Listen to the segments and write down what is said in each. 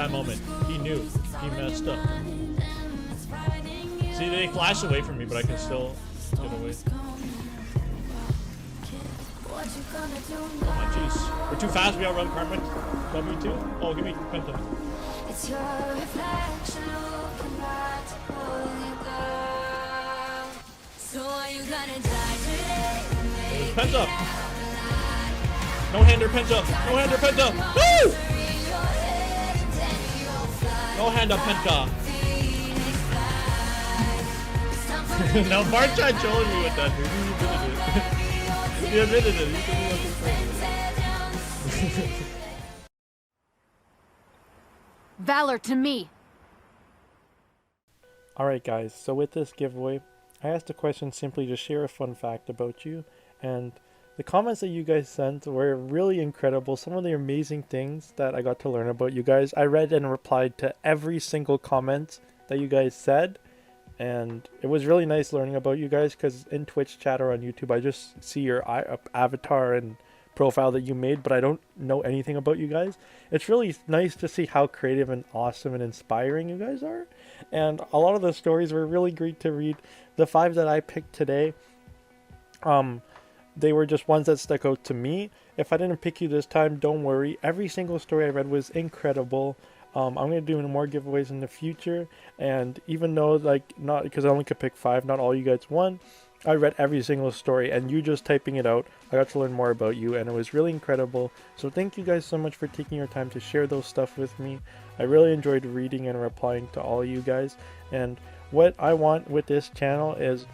that moment. He knew. He messed up. See, they flash away from me, but I can still get away. Oh my jeez. We're too fast, we outrun Carmen. W2? Oh, give me Penta. It's your reflection looking back to pull you down. So are you gonna die today? Penta! No hander Penta! No hander Penta! Woo! No hand up Penta! Now Bart tried trolling me with that, dude. He admitted it. He said he wasn't trolling. Valor to me. Alright guys, so with this giveaway, I asked a question simply to share a fun fact about you, and the comments that you guys sent were really incredible. Some of the amazing things that I got to learn about you guys. I read and replied to every single comment that you guys said, and it was really nice learning about you guys, because in Twitch chat or on YouTube I just see your avatar and profile that you made, but I don't know anything about you guys. It's really nice to see how creative and awesome and inspiring you guys are, and a lot of the stories were really great to read. The 5 that I picked today, they were just ones that stuck out to me. If I didn't pick you this time, don't worry. Every single story I read was incredible. I'm going to do more giveaways in the future, and even though, like, not because I only could pick 5, not all you guys won, I read every single story, and you just typing it out, I got to learn more about you, and it was really incredible. So thank you guys so much for taking your time to share those stuff with me. I really enjoyed reading and replying to all you guys, and what I want with this channel is,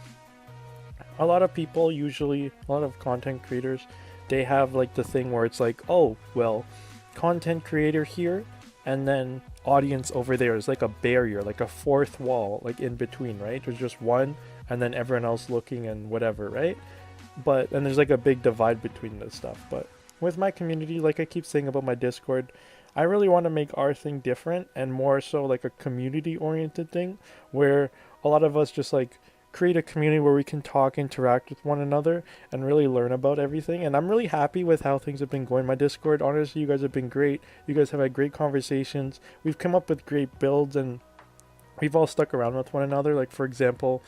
a lot of people, usually a lot of content creators, they have like the thing where it's like, oh well, content creator here and then audience over there is like a barrier, like a fourth wall, like in between, right? There's just one and then everyone else looking and whatever, right? And there's like a big divide between this stuff. But with my community, like I keep saying about my Discord, I really want to make our thing different and more so like a community oriented thing, where a lot of us just like create a community where we can talk, interact with one another, and really learn about everything. And I'm really happy with how things have been going. My Discord, honestly, you guys have been great. You guys have had great conversations. We've come up with great builds, and we've all stuck around with one another. Like, for example,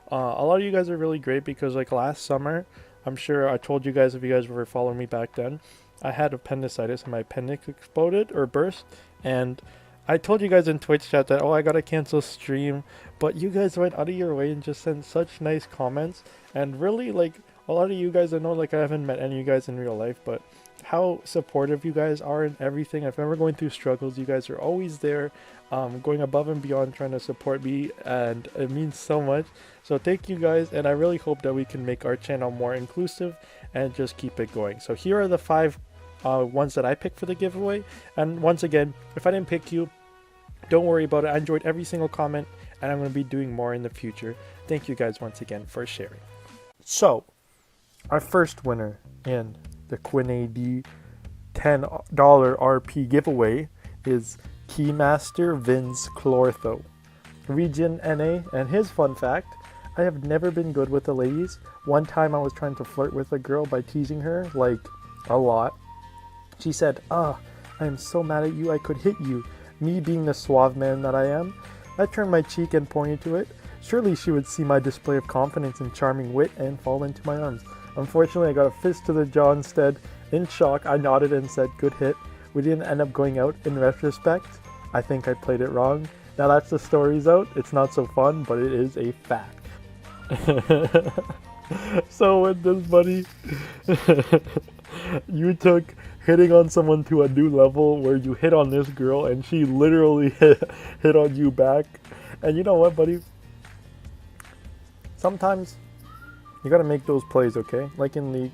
a lot of you guys are really great because, like, last summer, I'm sure I told you guys, if you guys were following me back then, I had appendicitis and my appendix exploded or burst, and I told you guys in Twitch chat that, oh, I gotta cancel stream, but you guys went out of your way and just sent such nice comments, and really, like, a lot of you guys, I know, like, I haven't met any of you guys in real life, but how supportive you guys are in everything. If I'm ever going through struggles, you guys are always there, going above and beyond, trying to support me, and it means so much. So thank you guys, and I really hope that we can make our channel more inclusive and just keep it going. So here are the 5 ones that I picked for the giveaway, and once again, if I didn't pick you, don't worry about it. I enjoyed every single comment, and I'm going to be doing more in the future. Thank you guys once again for sharing. So, our first winner in the QuinnAD $10 RP giveaway is Keymaster Vince Clortho, Region NA, and his fun fact: I have never been good with the ladies. One time I was trying to flirt with a girl by teasing her, like, a lot. She said, I am so mad at you I could hit you. Me being the suave man that I am, I turned my cheek and pointed to it. Surely she would see my display of confidence and charming wit and fall into my arms. Unfortunately, I got a fist to the jaw instead. In shock, I nodded and said, good hit. We didn't end up going out. In retrospect, I think I played it wrong. Now that's the story's out. It's not so fun, but it is a fact. So with this, buddy, you took hitting on someone to a new level where you hit on this girl and she literally hit on you back. And you know what, buddy? Sometimes you gotta make those plays, okay? Like in League,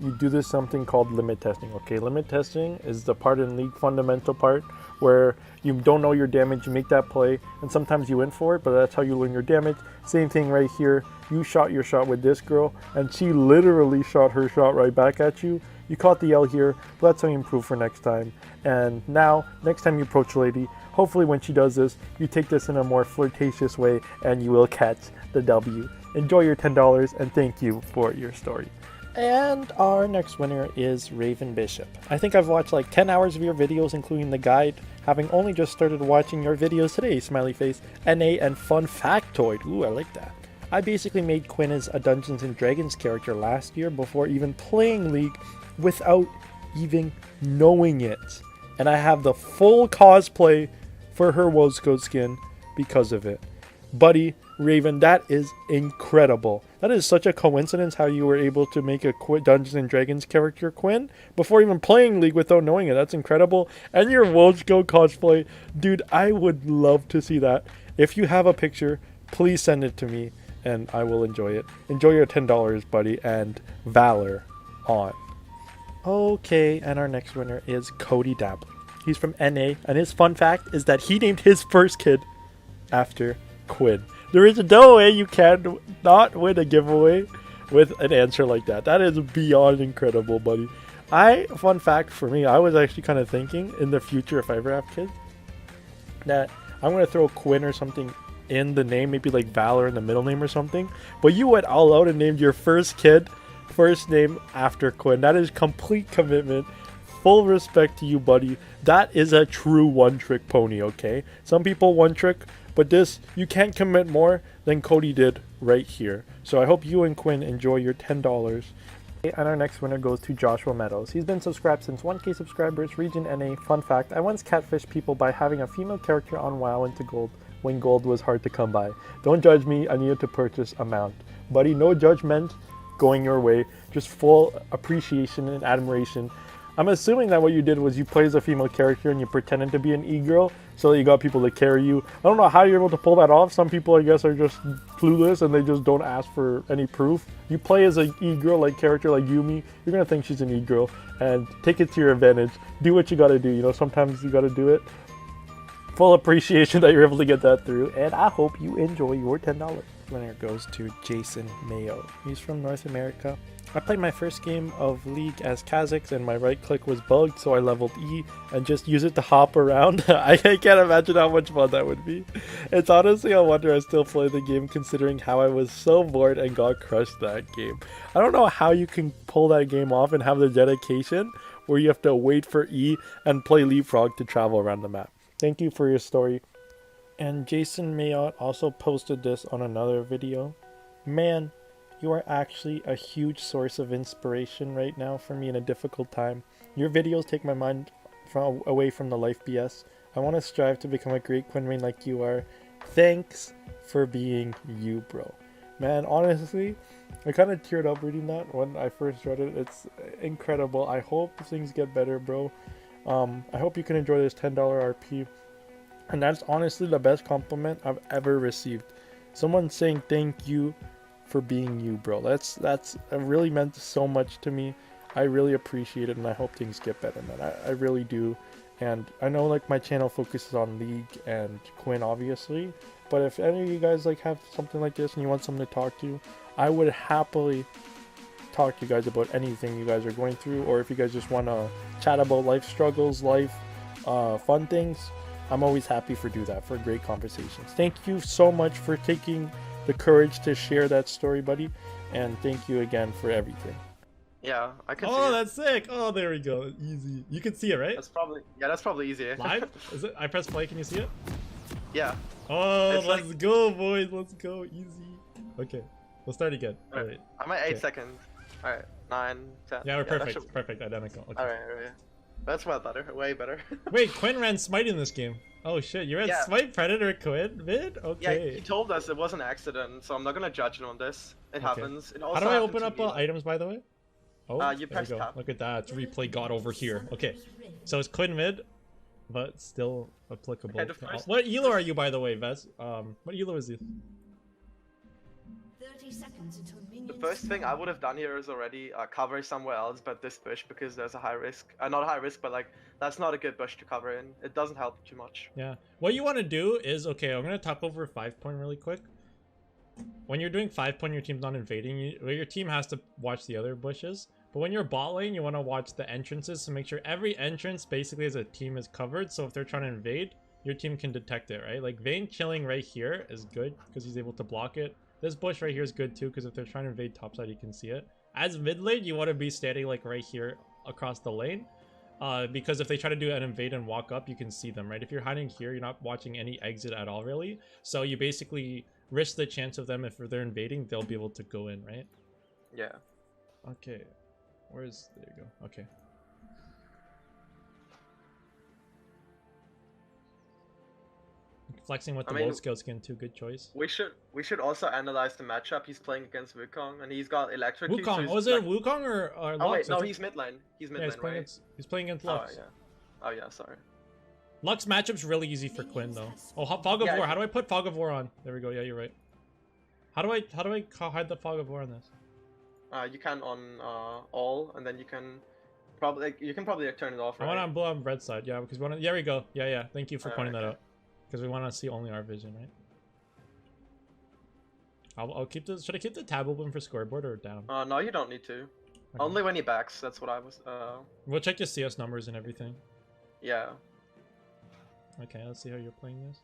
you do this something called limit testing, okay? Limit testing is the part in League, fundamental part, where you don't know your damage, you make that play, and sometimes you win for it, but that's how you learn your damage. Same thing right here. You shot your shot with this girl, and she literally shot her shot right back at you. You caught the L here, but that's how you improve for next time. And now, next time you approach a lady, hopefully when she does this, you take this in a more flirtatious way, and you will catch the W. Enjoy your $10, and thank you for your story. And our next winner is Raven Bishop. I think I've watched like 10 hours of your videos, including the guide, having only just started watching your videos today, smiley face, NA, and fun factoid. Ooh, I like that. I basically made Quinn as a Dungeons & Dragons character last year before even playing League without even knowing it. And I have the full cosplay for her Woes Code skin because of it. Buddy, Raven, that is incredible. That is such a coincidence how you were able to make a Dungeons & Dragons character, Quinn, before even playing League without knowing it. That's incredible. And your Woes Code cosplay, dude, I would love to see that. If you have a picture, please send it to me and I will enjoy it. Enjoy your $10, buddy, and Valor on. Okay, and our next winner is Cody Dabbler. He's from NA, and his fun fact is that he named his first kid after Quinn. There is no way you can not win a giveaway with an answer like that. That is beyond incredible, buddy. Fun fact for me, I was actually kind of thinking in the future, if I ever have kids, that I'm going to throw Quinn or something in the name, maybe like Valor in the middle name or something. But you went all out and named your first kid first name after Quinn. That is complete commitment. Full respect to you, buddy. That is a true one-trick pony, okay? Some people one-trick, but this, you can't commit more than Cody did right here. So I hope you and Quinn enjoy your $10. And our next winner goes to Joshua Meadows. He's been subscribed since 1K subscribers, Region NA. Fun fact, I once catfished people by having a female character on WoW into gold when gold was hard to come by. Don't judge me, I needed to purchase a mount. Buddy, no judgment going your way, just full appreciation and admiration. I'm assuming that what you did was you played as a female character and you pretended to be an e-girl so that you got people to carry you. I don't know how you're able to pull that off. Some people, I guess, are just clueless and they just don't ask for any proof. You play as an e-girl like character like Yumi, you're gonna think she's an e-girl and take it to your advantage. Do what you gotta do, you know, sometimes you gotta do it. Full appreciation that you're able to get that through, and I hope you enjoy your $10. Winner goes to Jason Mayo. He's from North America. I played my first game of League as Kha'Zix and my right click was bugged, so I leveled E and just use it to hop around. I can't imagine how much fun that would be. It's honestly a wonder I still play the game considering how I was so bored and got crushed that game. I don't know how you can pull that game off and have the dedication where you have to wait for E and play Leapfrog to travel around the map. Thank you for your story. And Jason Mayotte also posted this on another video. Man, you are actually a huge source of inspiration right now for me in a difficult time. Your videos take my mind away from the life BS. I want to strive to become a great Quinn main like you are. Thanks for being you, bro. Man, honestly, I kind of teared up reading that when I first read it. It's incredible. I hope things get better, bro. I hope you can enjoy this $10 RP. And that's honestly the best compliment I've ever received. Someone saying thank you for being you, bro. That's really meant so much to me. I really appreciate it, and I hope things get better, man. I really do. And I know like my channel focuses on League and Quinn, obviously. But if any of you guys like have something like this and you want someone to talk to, I would happily talk to you guys about anything you guys are going through, or if you guys just want to chat about life struggles, life fun things. I'm always happy to do that, for great conversations. Thank you so much for taking the courage to share that story, buddy, and thank you again for everything. Yeah, I can see Oh, it. that's sick. Oh, there we go. Easy. You can see it, right? That's probably easier. Live? Is it? I press play. Can you see it? Yeah. Oh, It's let's like- go, boys. Let's go. Easy. Okay. We'll start again. Alright. Alright. I'm at 8 Okay. seconds. Alright, 9, 10. Yeah, we're that perfect. should- Perfect. Identical. Okay. Alright, that's well better. Way better. Wait, Quinn ran Smite in this game. Oh shit, you're at Yeah. Smite Predator Quinn mid? Yeah, Okay. he told us it was an accident, so I'm not gonna judge him on this. It happens. It also How do I happened open to up me. items, by the way? Oh, you there press we go. tab. Look at that. It's replay god over here. Okay. So it's Quinn mid, but still applicable. Okay, the first- What elo are you, by the way, Vez? What elo is this? 30 seconds until The minions first thing I would have done here is already cover somewhere else but this bush, because there's a high risk. Not high risk, but like, that's not a good bush to cover in. It doesn't help too much. Yeah. What you want to do is, okay, I'm going to talk over 5-point really quick. When you're doing 5-point, your team's not invading. Your team has to watch the other bushes. But when you're bot lane, you want to watch the entrances to make sure every entrance basically as a team is covered. So if they're trying to invade, your team can detect it, right? Like Vayne chilling right here is good because he's able to block it. This bush right here is good too because if they're trying to invade topside, you can see it. as mid lane, you want to be standing like right here across the lane. Because if they try to do an invade and walk up, you can see them, right? If you're hiding here, you're not watching any exit at all, really. So you basically risk the chance of them, if they're invading, they'll be able to go in, right? Yeah. Okay. There you go. Okay. Flexing with the gold skills again, too. Good choice. We should also analyze the matchup. He's playing against Wukong, and he's got electric. Wukong. So Was it Wukong or Lux? Oh wait, no, he's mid lane. He's mid lane, right? He's playing against Lux. Oh yeah. Oh yeah, sorry. Lux matchup's really easy for Quinn though. Oh, Fog of War. How do I put Fog of War on? There we go. Yeah, you're right. How do I hide the Fog of War on this? You can on all, and then you can probably turn it off. Right? I want on blue on red side. Yeah, because we want to. There we go. Yeah. Thank you for pointing that out. Because we want to see only our vision, right? I'll keep this. Should I keep the tab open for scoreboard or down? No, you don't need to. Okay. Only when he backs. That's what I was. We'll check your CS numbers and everything. Yeah. Okay, let's see how you're playing this.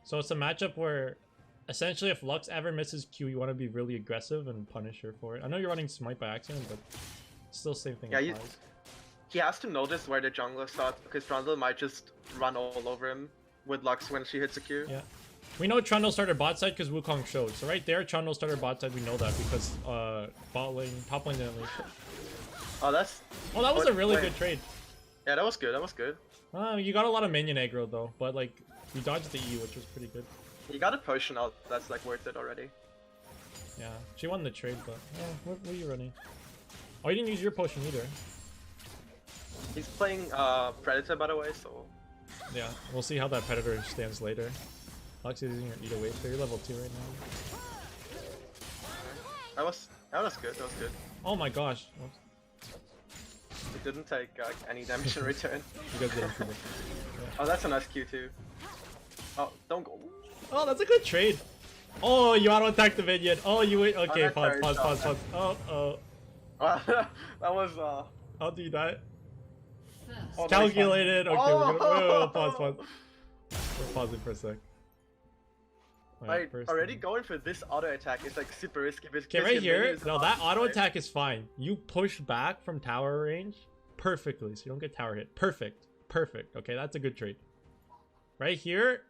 So it's a matchup where, essentially, if Lux ever misses Q, you want to be really aggressive and punish her for it. I know you're running Smite by accident, but still same thing applies. He has to notice where the jungler starts, because Trundle might just run all over him with Lux when she hits a Q. Yeah. We know Trundle started bot side because Wukong showed. So right there, Trundle started bot side. We know that because bot lane, top lane didn't leave. Oh, that's... Oh, that was a really good trade. Yeah, that was good. That was good. You got a lot of minion aggro though, but like you dodged the E, which was pretty good. You got a potion out. That's like worth it already. Yeah, she won the trade, but what are you running? Oh, you didn't use your potion either. He's playing Predator, by the way, so... Yeah, we'll see how that Predator stands later. Lux is using your Eat Away, so you're level 2 right now. That was good, that was good. Oh my gosh. It didn't take any damage in return. You guys didn't see it. Yeah. Oh, that's a nice Q too. Oh, don't go. Oh, that's a good trade. Oh, you auto-attack the minion. Oh, you wait. Okay, pause. Oh. That was How do you die? Oh, Calculated. Okay, oh! we're gonna pause. We're pausing for a sec. Right, already going for this auto attack is like super risky. Okay, right here. No, that auto attack is fine. You push back from tower range perfectly, so you don't get tower hit. Perfect. Okay, that's a good trade. Right here,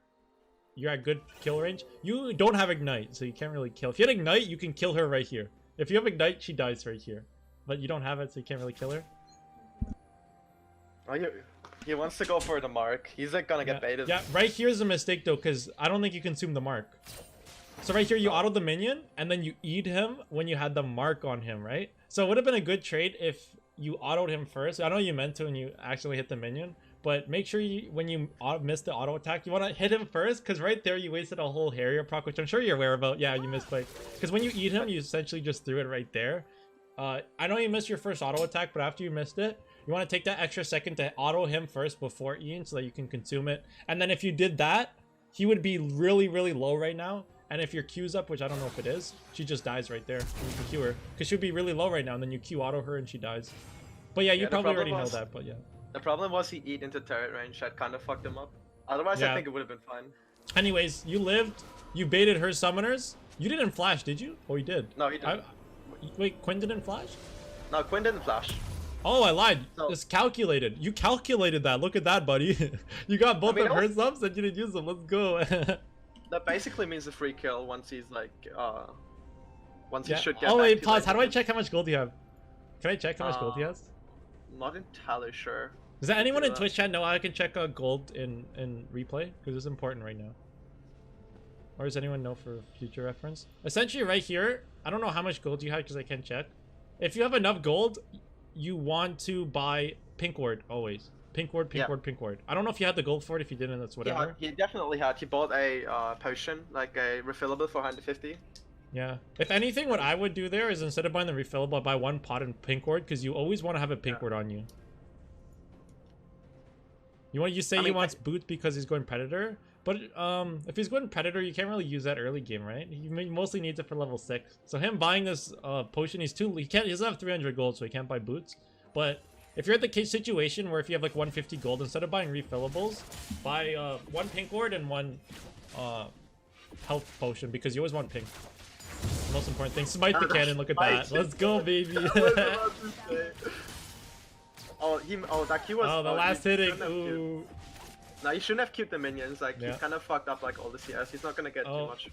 you're at good kill range. You don't have ignite, so you can't really kill. If you had ignite, you can kill her right here. If you have ignite, she dies right here. But you don't have it, so you can't really kill her. Oh, he wants to go for the mark. He's like gonna get baited. Yeah, right here is a mistake though, because I don't think you consume the mark. So right here, you auto the minion, and then you eat him when you had the mark on him, right? So it would have been a good trade if you autoed him first. I know you meant to when you actually hit the minion, but make sure when you miss the auto attack, you want to hit him first, because right there you wasted a whole Harrier proc, which I'm sure you're aware about. Yeah, you missed because when you eat him, you essentially just threw it right there. I know you missed your first auto attack, but after you missed it, you want to take that extra second to auto him first before Ian so that you can consume it. And then if you did that, he would be really, really low right now. And if your Q's up, which I don't know if it is, she just dies right there. You can Q her. Because she'd be really low right now, and then you Q auto her and she dies. But yeah, you probably already know that, but yeah. The problem was he eat into turret range. That kind of fucked him up. Otherwise, I think it would have been fine. Anyways, you lived. You baited her summoners. You didn't flash, did you? Oh, you did. No, he didn't. Wait, Quinn didn't flash? No, Quinn didn't flash. Oh, I lied. It's calculated. You calculated that. Look at that, buddy. You got both of her subs and you didn't use them. Let's go. That basically means a free kill once he's like, once he should get. Oh wait, pause. How do I check how much gold you have? Can I check how much gold he has? Not entirely sure. Does that anyone in Twitch chat know how I can check gold in replay? Because it's important right now. Or does anyone know for future reference? Essentially, right here, I don't know how much gold you have because I can't check. If you have enough gold, you want to buy pink ward always. Pink ward. I don't know if you had the gold for it. If you didn't, that's whatever. Yeah, he definitely had. He bought a potion, like a refillable for 150. Yeah. If anything, what I would do there is instead of buying the refillable, I buy one pot in pink ward because you always want to have a pink ward on you. You say he wants boots because he's going predator, but if he's going predator, you can't really use that early game, right? He mostly needs it for level 6. So him buying this potion, he doesn't have 300 gold, so he can't buy boots. But if you're at the case situation where if you have like 150 gold, instead of buying refillables, buy one pink ward and one health potion because you always want pink. Most important thing. Smite the cannon. Look at Smite. that. Let's go, baby. I was about to say. That Q was. Oh, the last hitting. Ooh. Ooh. No, you shouldn't have queued the minions. Like Yeah. he kind of fucked up like all the CS. He's not gonna get too much.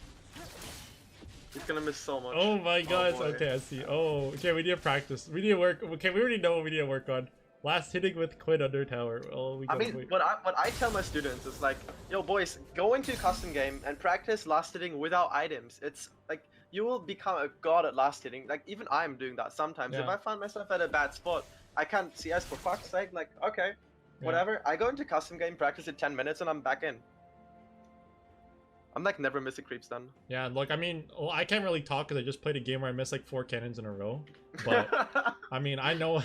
He's gonna miss so much. Oh my god. boy. Okay, I see. Oh, okay. We need to practice. We need to work. Okay, we already know what we need to work on. Last hitting with Quinn under tower. Oh, we I gotta mean, wait. what I tell my students is like, yo boys, go into a custom game and practice last hitting without items. It's like you will become a god at last hitting. Like even I'm doing that sometimes. If Yeah. I find myself at a bad spot, I can't CS for fuck's sake. Like okay, whatever. I go into custom game, practice it 10 minutes, and I'm back in. I'm like never missing creeps done. Yeah, look, I mean, well, I can't really talk because I just played a game where I missed like 4 cannons in a row. But I mean, I know.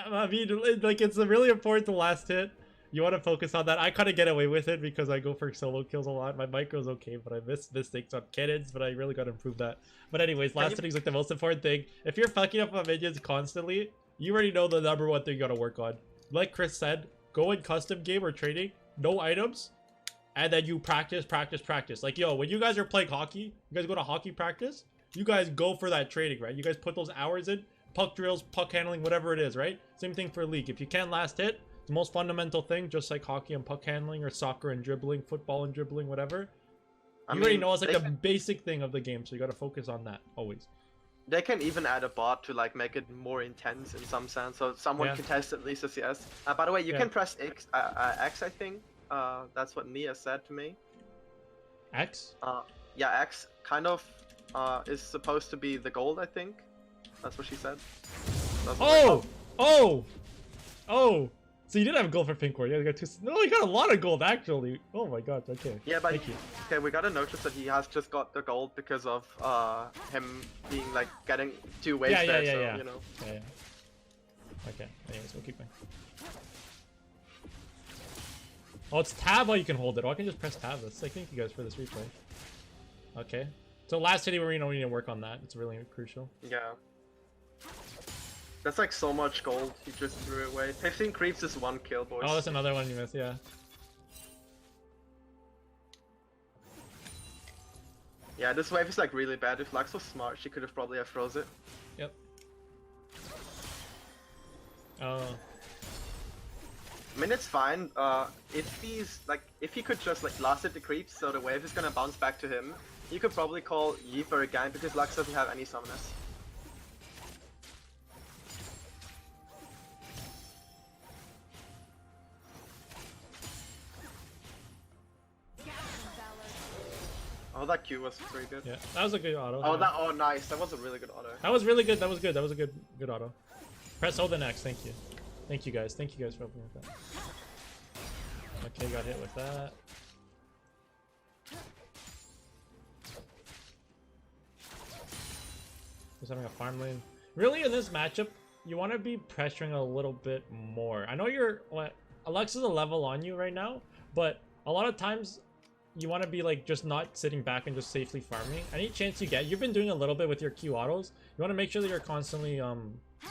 I mean, like it's really important to last hit. You want to focus on that. I kind of get away with it because I go for solo kills a lot. My micro's okay, but I miss mistakes on cannons. But I really got to improve that. But anyways, last hitting's like the most important thing. If you're fucking up on minions constantly, you already know the #1 thing you gotta work on. Like Chris said, go in custom game or trading, no items. And then you practice. Like, yo, when you guys are playing hockey, you guys go to hockey practice, you guys go for that trading, right? You guys put those hours in, puck drills, puck handling, whatever it is, right? Same thing for league. If you can't last hit, the most fundamental thing, just like hockey and puck handling or soccer and dribbling, football and dribbling, whatever. You already know it's like the basic thing of the game, so you gotta focus on that, always. They can even add a bot to like make it more intense in some sense, so someone can test at least a CS. By the way, you can press X, I think. That's what Nia said to me. X? Yeah, X kind of is supposed to be the gold, I think. That's what she said. Oh! So you did have gold for pink ward. Yeah, you got 2. No, you got a lot of gold actually. Oh my god. Okay. Yeah, but thank you. Okay, we gotta notice that he has just got the gold because of him being like getting 2 waves there. So, you know. Yeah. Okay. Anyways, we'll keep going. Oh, it's tab while you can hold it. Oh, I can just press tab. That's like, thank you guys for this replay. Okay. So last hitting, we need to work on that. It's really crucial. Yeah. That's like so much gold. He just threw it away. 15 creeps is 1 kill, boys. Oh, that's another one you missed. Yeah. Yeah, this wave is like really bad. If Lux was smart, she could have probably have froze it. Yep. Oh. I mean, it's fine. If he could just like last hit the creeps, so the wave is gonna bounce back to him. You could probably call Yi for a gang because Lux doesn't have any summoners. Oh, that Q was pretty good. Yeah, that was a good auto. Oh, yeah. oh, nice. That was a really good auto. That was really good. That was good. That was a good auto. Press hold the next. Thank you. Thank you guys. Thank you guys for helping with that. Okay, got hit with that. Just having a farm lane. Really, in this matchup, you want to be pressuring a little bit more. I know you're Alexa's a level on you right now, but a lot of times you want to be like just not sitting back and just safely farming. Any chance you get, you've been doing a little bit with your Q autos. You want to make sure that you're constantly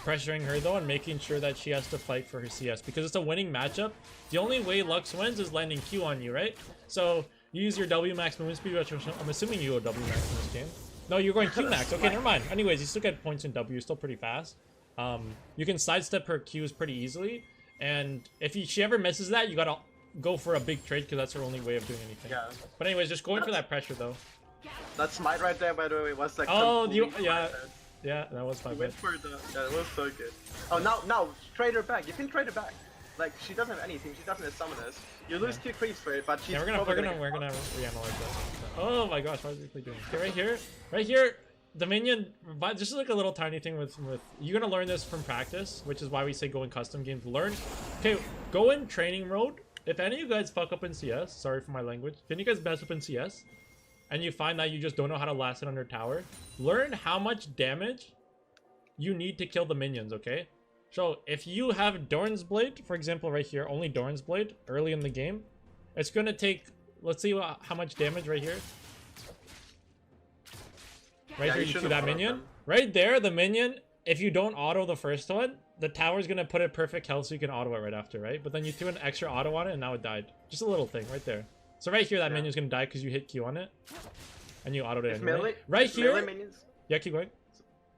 pressuring her though and making sure that she has to fight for her CS because it's a winning matchup. The only way Lux wins is landing Q on you, right? So you use your W max movement speed, which I'm assuming you go W max in this game. No, you're going Q max. Okay, never mind. Anyways, you still get points in W. You're still pretty fast. You can sidestep her Qs pretty easily, and if she ever misses that, you gotta go for a big trade because that's her only way of doing anything. Yeah. But anyways, just going for that pressure though. That smite right there, by the way, was like. Oh, yeah, that was fun. Went for the. Yeah, it was so good. Oh, now trade her back. You can trade her back. Like she doesn't have anything. She doesn't have summoners. You lose 2 creeps for it, but she's. Yeah, we're gonna reanalyze that. Oh my gosh, what is he doing? Okay, right here, the minion. Just like a little tiny thing with you're gonna learn this from practice, which is why we say go in custom games. Learn. Okay, go in training mode. If any of you guys fuck up in CS, sorry for my language. If any of you guys mess up in CS, and you find that you just don't know how to last it under tower, learn how much damage you need to kill the minions, okay? So if you have Doran's Blade, for example, right here, only Doran's Blade early in the game, it's gonna take, let's see how much damage right here. Right here, you see that minion? Right there, the minion, if you don't auto the first one, the tower's gonna put it perfect health so you can auto it right after, right? But then you threw an extra auto on it and now it died. Just a little thing right there. So right here, that minion's gonna die because you hit Q on it. and you autoed it If anyway. melee, Right if here. melee minions, Yeah, keep going.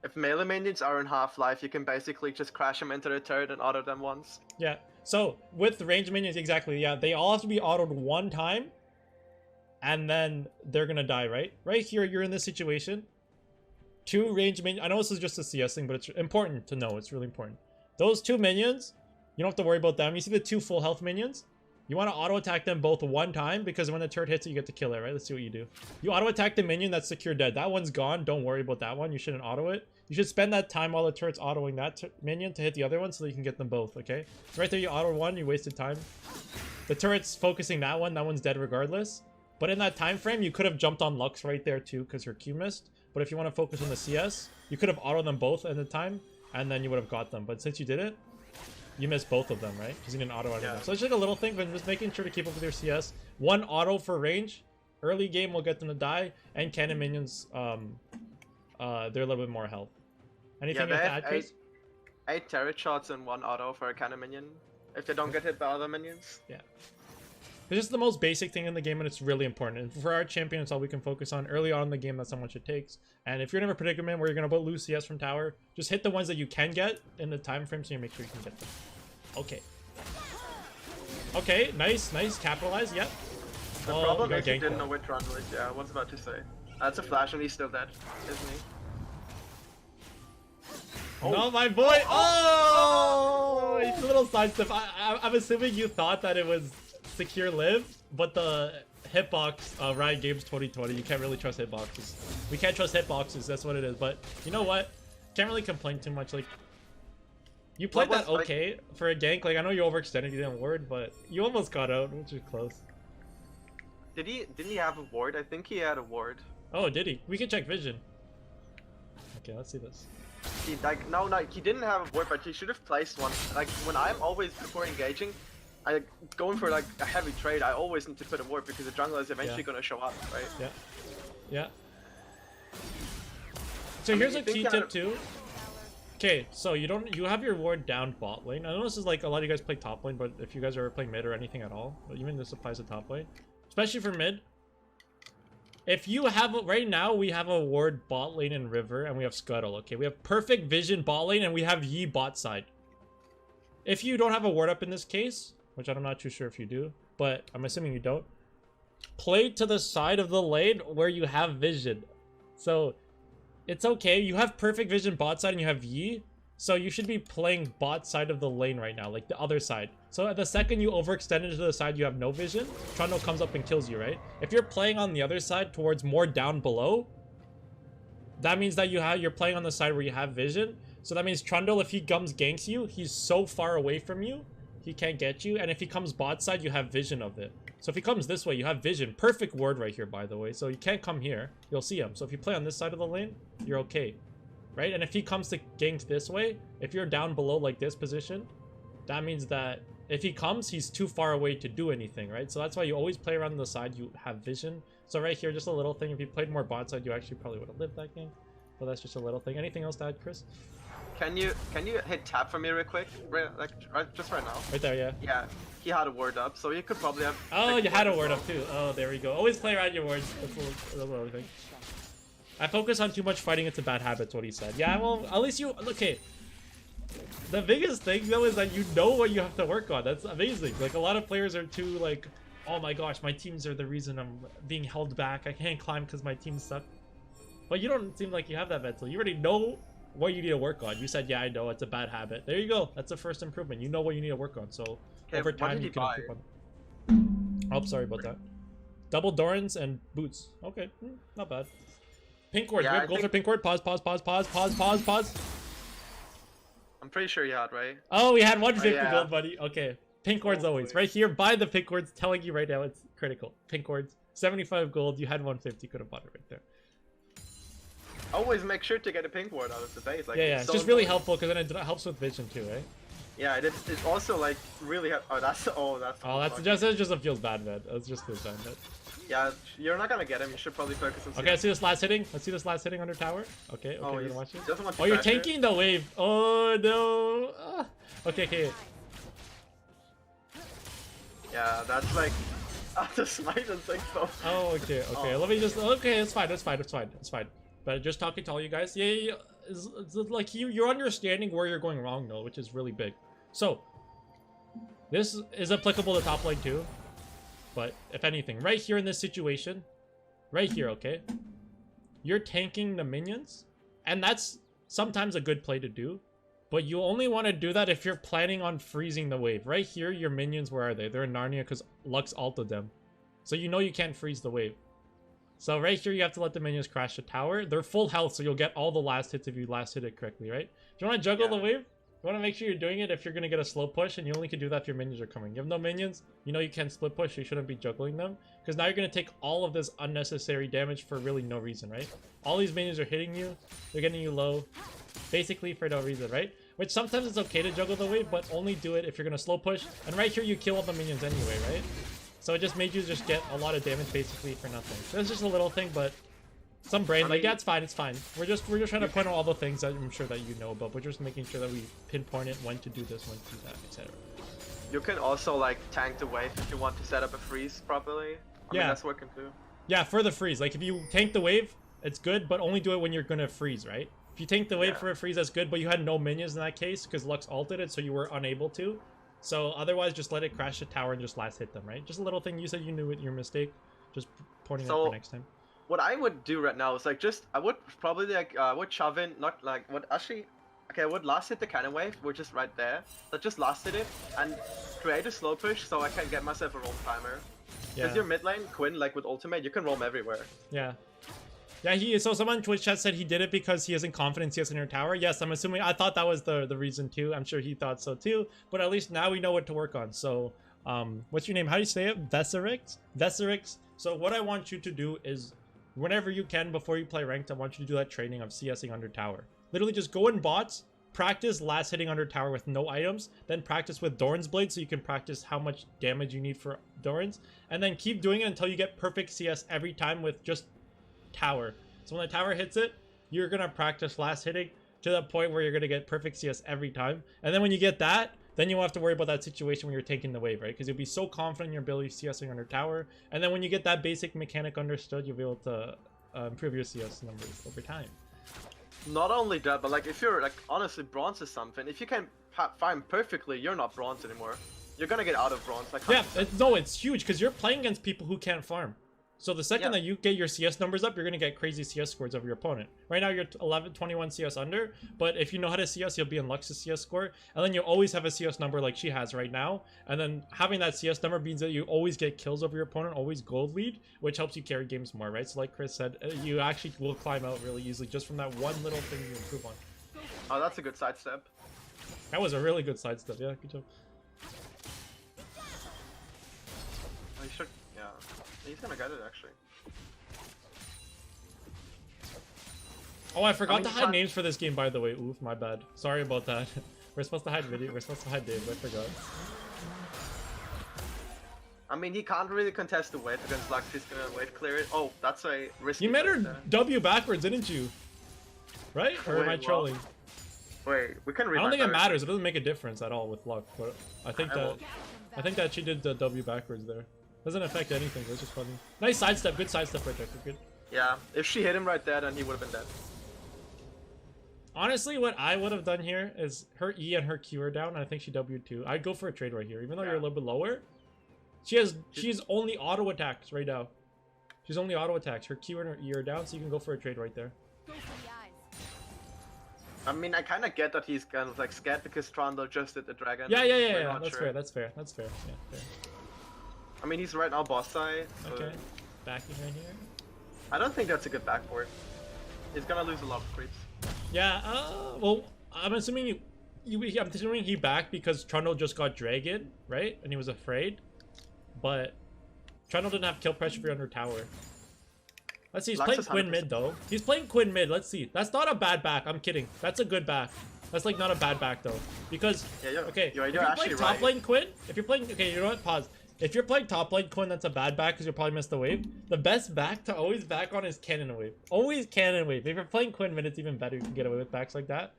if melee minions are in half-life, you can basically just crash them into the turret and auto them once. Yeah. So with range minions, exactly. Yeah, they all have to be autoed one time, and then they're gonna die. Right here, you're in this situation. 2 range minions. I know this is just a CS thing, but it's important to know. It's really important. Those 2 minions, you don't have to worry about them. You see the 2 full health minions? You want to auto attack them both one time because when the turret hits it, you get to kill it, right? Let's see what you do. You auto attack the minion that's secure dead. That one's gone. Don't worry about that one. You shouldn't auto it. You should spend that time while the turret's autoing that minion to hit the other one so that you can get them both, okay? So right there, you auto one. You wasted time. The turret's focusing that one. That one's dead regardless. But in that time frame, you could have jumped on Lux right there too because her Q missed. But if you want to focus on the CS, you could have autoed them both at the time, and then you would have got them. But since you did it, you missed both of them, right? Because you didn't auto any of them. So it's like a little thing, but just making sure to keep up with your CS. 1 auto for range. Early game will get them to die, and cannon minions, they're a little bit more health. Anything Yeah, else they to add, have Chris? 8 turret shots and 1 auto for a cannon minion. If they don't get hit by other minions. Yeah. It's just the most basic thing in the game, and it's really important. And for our champion, it's all we can focus on. Early on in the game, that's how much it takes. And if you're in a predicament where you're going to lose CS from tower, just hit the ones that you can get in the time frame so you make sure you can get them. Okay. Okay, nice. Capitalize, yep. The Oh, problem you is got he ganked didn't though. know which run was. Yeah, I was about to say. That's a flash and he's still dead, isn't he? No, my boy! Oh! It's a little sidestep. I'm assuming you thought that it was secure live, but the hitbox, Riot Games 2020, you can't really trust hitboxes. We can't trust hitboxes, that's what it is. But you know what? Can't really complain too much. Like, you played What that was, okay for a gank. Like, I know you overextended, you didn't ward, but you almost got out, which is close. Didn't he have a ward? I think he had a ward. Oh, did he? We can check vision. Okay, let's see this. He no, he didn't have a ward, but he should have placed one. Like when I'm always before engaging, I going for like a heavy trade. I always need to put a ward because the jungler is eventually gonna show up, right? Yeah. Yeah. So I mean, here's you a think key you had tip too. Okay, so you have your ward down bot lane. I know this is like a lot of you guys play top lane, but if you guys are playing mid or anything at all, but even this applies to top lane, especially for mid. If you have right now, we have a ward bot lane in river, and we have scuttle. Okay, we have perfect vision bot lane, and we have Yi bot side. If you don't have a ward up in this case, which I'm not too sure if you do, but I'm assuming you don't, play to the side of the lane where you have vision. So it's okay. You have perfect vision bot side and you have Yi. So you should be playing bot side of the lane right now, like the other side. So at the second you overextend to the side you have no vision, Trundle comes up and kills you, right? If you're playing on the other side towards more down below, that means that you're playing on the side where you have vision. So that means Trundle, if he comes ganks you, he's so far away from you, he can't get you. And if he comes bot side, you have vision of it. So if he comes this way, you have vision. Perfect ward right here, by the way. So you can't come here. You'll see him. So if you play on this side of the lane, you're okay. Right? And if he comes to gank this way, if you're down below like this position, that means that if he comes, he's too far away to do anything, right? So that's why you always play around the side you have vision. So right here, just a little thing. If you played more bot side, you actually probably would have lived that game. But that's just a little thing. Anything else to add, Chris? Can you hit tap for me real quick? Just right now. Right there, yeah. Yeah, he had a ward up, so you could probably have. Oh, you had a word up too. Oh, there we go. Always play around your words. That's what I think. I focus on too much fighting. It's a bad habit. What he said. Yeah, well, at least you okay. The biggest thing though is that you know what you have to work on. That's amazing. Like a lot of players are too like, oh my gosh, my teams are the reason I'm being held back. I can't climb because my team suck. But you don't seem like you have that mental. You already know what you need to work on. You said, yeah, I know it's a bad habit. There you go. That's the first improvement. You know what you need to work on. So Okay, over what time did you he can buy? improve on. Oh, sorry about that. Double Dorans and boots. Okay, not bad. Pink ward. Yeah, We I have gold for think- pink ward. Pause. I'm pretty sure you had, right? Oh, we had 150 yeah. gold, buddy. Okay. Pink wards Oh, always. boy. Right here, buy the pink wards. Telling you right now, it's critical. Pink wards. 75 gold. You had 150. Could have bought it right there. Always make sure to get a pink ward out of the base. Like, Yeah. It's so just really annoying. helpful because then it helps with vision too, right? Yeah, it's also like really. Oh, that's. Oh, that's just a feels bad, man. That's just feels bad, man. Yeah, you're not gonna get him. You should probably focus on. Okay, let's see this last hitting. Let's see this last hitting under tower. Okay, Oh, we're he's- gonna watch it. doesn't want to Oh, you're pressure. tanking the wave. Oh no. Okay. Yeah, that's like. After smite and things though. Oh, okay, okay. Oh. Let me just. Okay, it's fine. It's fine. It's fine. It's fine. But just talking to all you guys, yeah. It's like you're understanding where you're going wrong though, which is really big. So this is applicable to top lane too. But if anything, right here in this situation, right here, okay, you're tanking the minions, and that's sometimes a good play to do. But you only want to do that if you're planning on freezing the wave. Right here, your minions, where are they? They're in Narnia because Lux ulted them. So you know you can't freeze the wave. So right here, you have to let the minions crash the tower. They're full health, so you'll get all the last hits if you last hit it correctly, right? Do you want to juggle the wave? You want to make sure you're doing it if you're going to get a slow push, and you only can do that if your minions are coming. You have no minions, you know you can't split push, so you shouldn't be juggling them. Because now you're going to take all of this unnecessary damage for really no reason, right? All these minions are hitting you, they're getting you low, basically for no reason, right? Which sometimes it's okay to juggle the wave, but only do it if you're going to slow push. And right here, you kill all the minions anyway, right? So it just made you just get a lot of damage basically for nothing. So it's just a little thing, but some brain, like, yeah, it's fine, it's fine. We're just trying to point out all the things that I'm sure that you know about. We're just making sure that we pinpoint it, when to do this, when to do that, etc. You can also like tank the wave if you want to set up a freeze properly. I mean, that's working too. Yeah, for the freeze. Like if you tank the wave, it's good, but only do it when you're gonna freeze, right? If you tank the wave for a freeze, that's good, but you had no minions in that case because Lux ulted it, so you were unable to. So otherwise, just let it crash the tower and just last hit them, right? Just a little thing. You said you knew it, your mistake. Just pointing out for next time. What I would do right now is like I would probably like would shove in, not like what actually. Okay, I would last hit the cannon wave, which is right there. That just last hit it and create a slow push so I can get myself a roam timer. Because your mid lane, Quinn, like with ultimate, you can roam everywhere. Yeah. Yeah, so someone in Twitch chat said he did it because he isn't confident he has in your tower. Yes, I'm assuming, I thought that was the reason too. I'm sure he thought so too, but at least now we know what to work on. So, what's your name? How do you say it? Veserix? Veserix. So what I want you to do is, whenever you can, before you play ranked, I want you to do that training of CSing under tower. Literally just go in bots, practice last hitting under tower with no items, then practice with Doran's Blade so you can practice how much damage you need for Doran's, and then keep doing it until you get perfect CS every time with just tower. So when the tower hits it, you're gonna practice last hitting to the point where you're gonna get perfect CS every time. And then when you get that, then you won't have to worry about that situation when you're taking the wave, right? Because you'll be so confident in your ability CSing under tower. And then when you get that basic mechanic understood, you'll be able to improve your CS numbers over time. Not only that, but like if you're like honestly bronze is something. If you can farm perfectly, you're not bronze anymore. You're gonna get out of bronze. Like 100%. Yeah, it's huge because you're playing against people who can't farm. So the second that you get your CS numbers up, you're going to get crazy CS scores over your opponent. Right now, you're 21 CS under, but if you know how to CS, you'll be in Lux's CS score. And then you'll always have a CS number like she has right now. And then having that CS number means that you always get kills over your opponent, always gold lead, which helps you carry games more, right? So like Chris said, you actually will climb out really easily just from that one little thing you improve on. Oh, that's a good sidestep. That was a really good sidestep, yeah, good job. You should, yeah. He's gonna get it actually. Oh, I forgot to hide names for this game, by the way. Oof, my bad. Sorry about that. We're supposed to hide video. We're supposed to hide names. I forgot. I mean, he can't really contest the wave against Lux. He's gonna wave clear it. Oh, that's a risky. You made her W backwards, didn't you? Right? Or am I trolling? Wait, we can read. I don't think it matters. It doesn't make a difference at all with luck. But I think that she did the W backwards there. Doesn't affect anything. It's just funny. Nice sidestep. Good sidestep right there. Good. Yeah, if she hit him right there, then he would have been dead. Honestly, what I would have done here is her E and her Q are down, and I think she W too. I'd go for a trade right here, even though you're a little bit lower. She's only auto attacks right now. She's only auto attacks. Her Q and her E are down, so you can go for a trade right there. I mean, I kind of get that he's kind of like scared because Trundle just did the dragon. Yeah. That's fair. That's fair. Yeah, fair. I mean, he's right now boss side. So okay. Backing right here. I don't think that's a good backboard. He's gonna lose a lot of creeps. Yeah. Well, I'm assuming I'm assuming he backed because Trundle just got dragon, right? And he was afraid. But Trundle didn't have kill pressure for under tower. Let's see. He's playing Quinn mid though. He's playing Quinn mid. Let's see. That's not a bad back. I'm kidding. That's a good back. That's like not a bad back though. Because okay, you're if you're actually playing top lane Quinn, if you're playing you know what? Pause. If you're playing top lane Quinn, that's a bad back because you'll probably miss the wave. The best back to always back on is cannon wave. Always cannon wave. If you're playing Quinn mid, it's even better. You can get away with backs like that.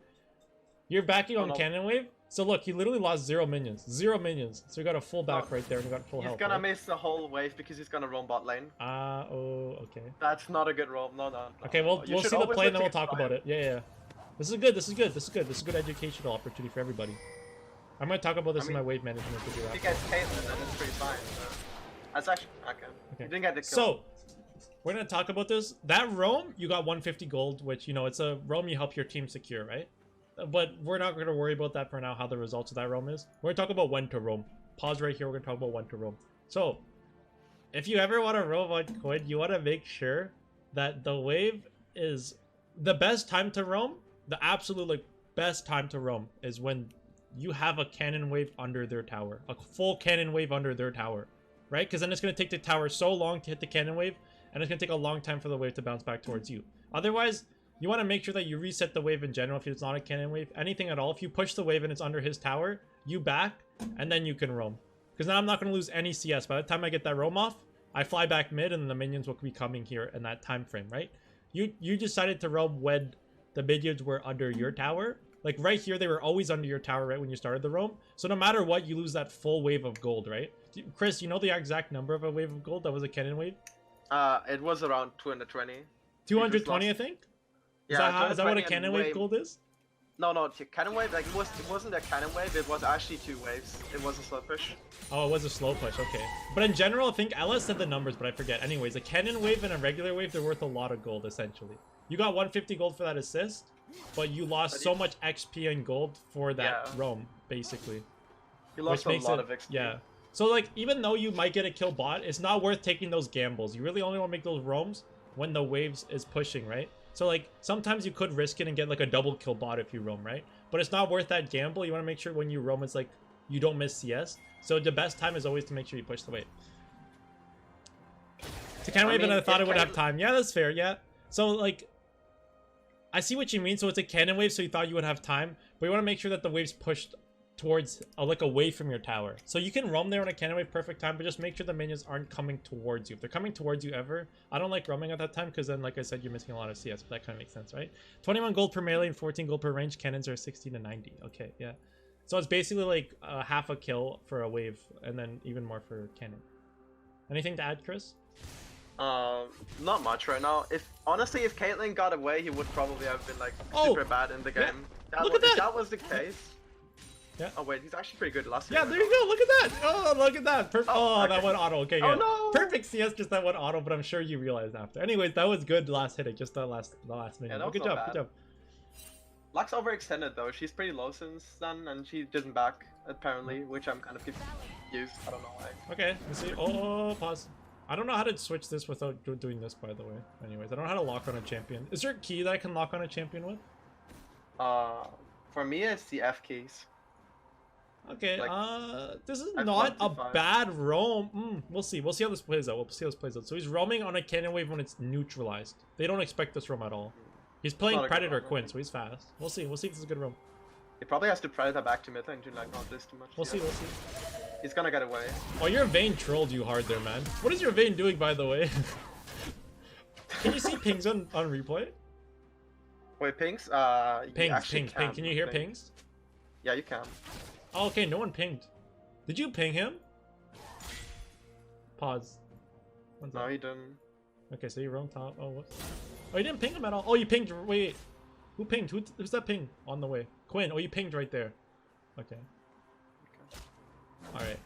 You're backing on cannon wave. So look, he literally lost 0 minions. 0 minions. So you got a full back right there and you got full He's health. gonna right? miss the whole wave because he's gonna roam bot lane. Oh, okay. That's not a good roam. No, no. Okay, no. we'll You should see the always play and look then to we'll get talk about five. it. Yeah. This is good, this is good, this is good. This is a good educational opportunity for everybody. I'm gonna talk about this in my wave management video. If he gets Caitlyn, then it's pretty fine. That's actually okay. You didn't get the kill. So, we're gonna talk about this. That roam, you got 150 gold, which, you know, it's a roam you help your team secure, right? But we're not gonna worry about that for now, how the results of that roam is. We're gonna talk about when to roam. Pause right here, we're gonna talk about when to roam. So, if you ever want to roam on Quinn, you want to make sure that the wave is the best time to roam. The absolute like best time to roam is when you have a cannon wave under their tower, a full cannon wave under their tower, right? Because then it's going to take the tower so long to hit the cannon wave, and it's going to take a long time for the wave to bounce back towards you. Otherwise, you want to make sure that you reset the wave in general if it's not a cannon wave. Anything at all, if you push the wave and it's under his tower, you back, and then you can roam. Because now I'm not going to lose any CS. By the time I get that roam off, I fly back mid, and the minions will be coming here in that time frame, right? You decided to roam when the minions were under your tower. Like right here, they were always under your tower right when you started the roam. So no matter what, you lose that full wave of gold, right? Chris, you know the exact number of a wave of gold that was a cannon wave? It was around 220. 220, I think? Yeah, Is that what a 220 cannon and wave gold is? No, cannon wave. Like it wasn't a cannon wave. It was actually 2 waves. It was a slow push. Oh, it was a slow push, okay. But in general, I think Ella said the numbers, but I forget. Anyways, a cannon wave and a regular wave, they're worth a lot of gold, essentially. You got 150 gold for that assist, but you lost so much XP and gold for that roam, basically. You lost a lot of XP. Yeah. So, like, even though you might get a kill bot, it's not worth taking those gambles. You really only want to make those roams when the waves is pushing, right? So, like, sometimes you could risk it and get, like, a double kill bot if you roam, right? But it's not worth that gamble. You want to make sure when you roam, it's, like, you don't miss CS. So the best time is always to make sure you push the wave. So cannon wave, and I thought it would have time. Yeah, that's fair, yeah. So, like, I see what you mean. So it's a cannon wave, so you thought you would have time. But you want to make sure that the wave's pushed towards, like, away from your tower. So you can roam there on a cannon wave perfect time, but just make sure the minions aren't coming towards you. If they're coming towards you ever, I don't like roaming at that time, because then, like I said, you're missing a lot of CS, but that kind of makes sense, right? 21 gold per melee and 14 gold per range. Cannons are 60 to 90. Okay, yeah. So it's basically like half a kill for a wave, and then even more for cannon. Anything to add, Chris? Not much right now. Honestly, if Caitlyn got away, he would probably have been like super bad in the game. Yeah. Look at that! If that was the case. Yeah. Oh wait, he's actually pretty good last year. Yeah, there you go. Look at that. Oh, look at that. Perfect. Oh, okay. That went auto. Okay, yeah. Oh no. Perfect CS, just that one auto. But I'm sure you realized after. Anyways, that was good last hitting. Just the last minute. Yeah, good job. Good job. Lux overextended though. She's pretty low since then, and she didn't back apparently, which I'm kind of confused. I don't know why. Okay, let's see. Oh, pause. I don't know how to switch this without doing this, by the way. Anyways, I don't know how to lock on a champion. Is there a key that I can lock on a champion with? For me, it's the F keys. Okay, like, this is not a bad roam. We'll see. We'll see how this plays out. So he's roaming on a cannon wave when it's neutralized. They don't expect this roam at all. He's playing Predator Quinn, so he's fast. We'll see. We'll see if this is a good roam. He probably has to Predator back to mid lane to like not this too much. We'll see. We'll see. He's gonna get away. Oh, your Vayne trolled you hard there, man. What is your Vayne doing, by the way? Can you see pings on replay? Wait, pings? Pings. Can you hear pings? Yeah, you can. Oh, okay, no one pinged. Did you ping him? Pause. No, he didn't. Okay, so you roam top. Oh, what? Oh, you didn't ping him at all. Oh, you pinged. Wait. Who pinged? Who's that ping on the way? Quinn. Oh, you pinged right there. Okay. Alright.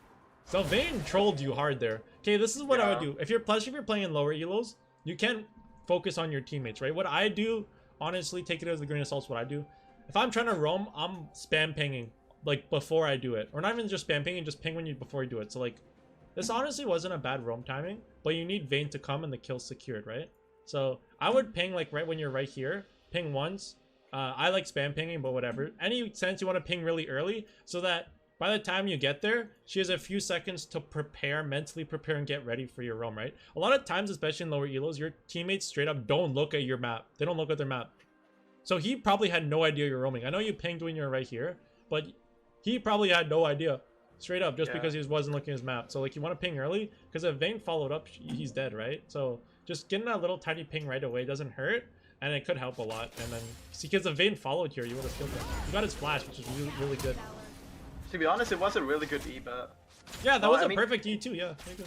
So Vayne trolled you hard there. Okay, this is what I would do. If you're playing in lower elos, you can focus on your teammates, right? What I do, honestly, take it as a grain of salt, what I do. If I'm trying to roam, I'm spam pinging, like, before I do it. Or not even just spam pinging, just ping before you do it. So, like, this honestly wasn't a bad roam timing, but you need Vayne to come and the kill's secured, right? So I would ping, like, right when you're right here. Ping once. I like spam pinging, but whatever. Any sense you want to ping really early so that by the time you get there, she has a few seconds to mentally prepare and get ready for your roam, right? A lot of times, especially in lower elos, your teammates straight up don't look at your map. They don't look at their map. So he probably had no idea you're roaming. I know you pinged when you're right here, but he probably had no idea. Straight up, just because he wasn't looking at his map. So, like, you want to ping early, because if Vayne followed up, he's dead, right? So just getting that little tiny ping right away doesn't hurt, and it could help a lot. And then, see, because if Vayne followed here, you would have killed him. You got his flash, which is really, really good. To be honest, it was a really good E, but Yeah, that No, was I a mean- perfect E too. Yeah, there you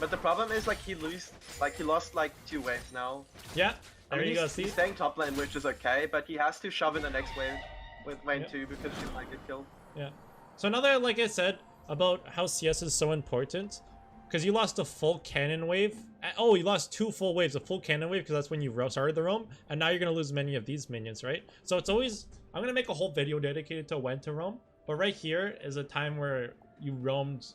go. the problem is like he lost like 2 waves now. Yeah, I there mean, you go. he's See, staying top lane, which is okay, but he has to shove in the next wave with lane Yeah. 2 because she might get killed. yeah. So another, like I said, about how CS is so important, because you lost a full cannon wave. Oh, you lost 2 full waves, a full cannon wave, because that's when you started the roam, and now you're gonna lose many of these minions, right? So it's always, I'm gonna make a whole video dedicated to when to roam, but right here is a time where you roamed.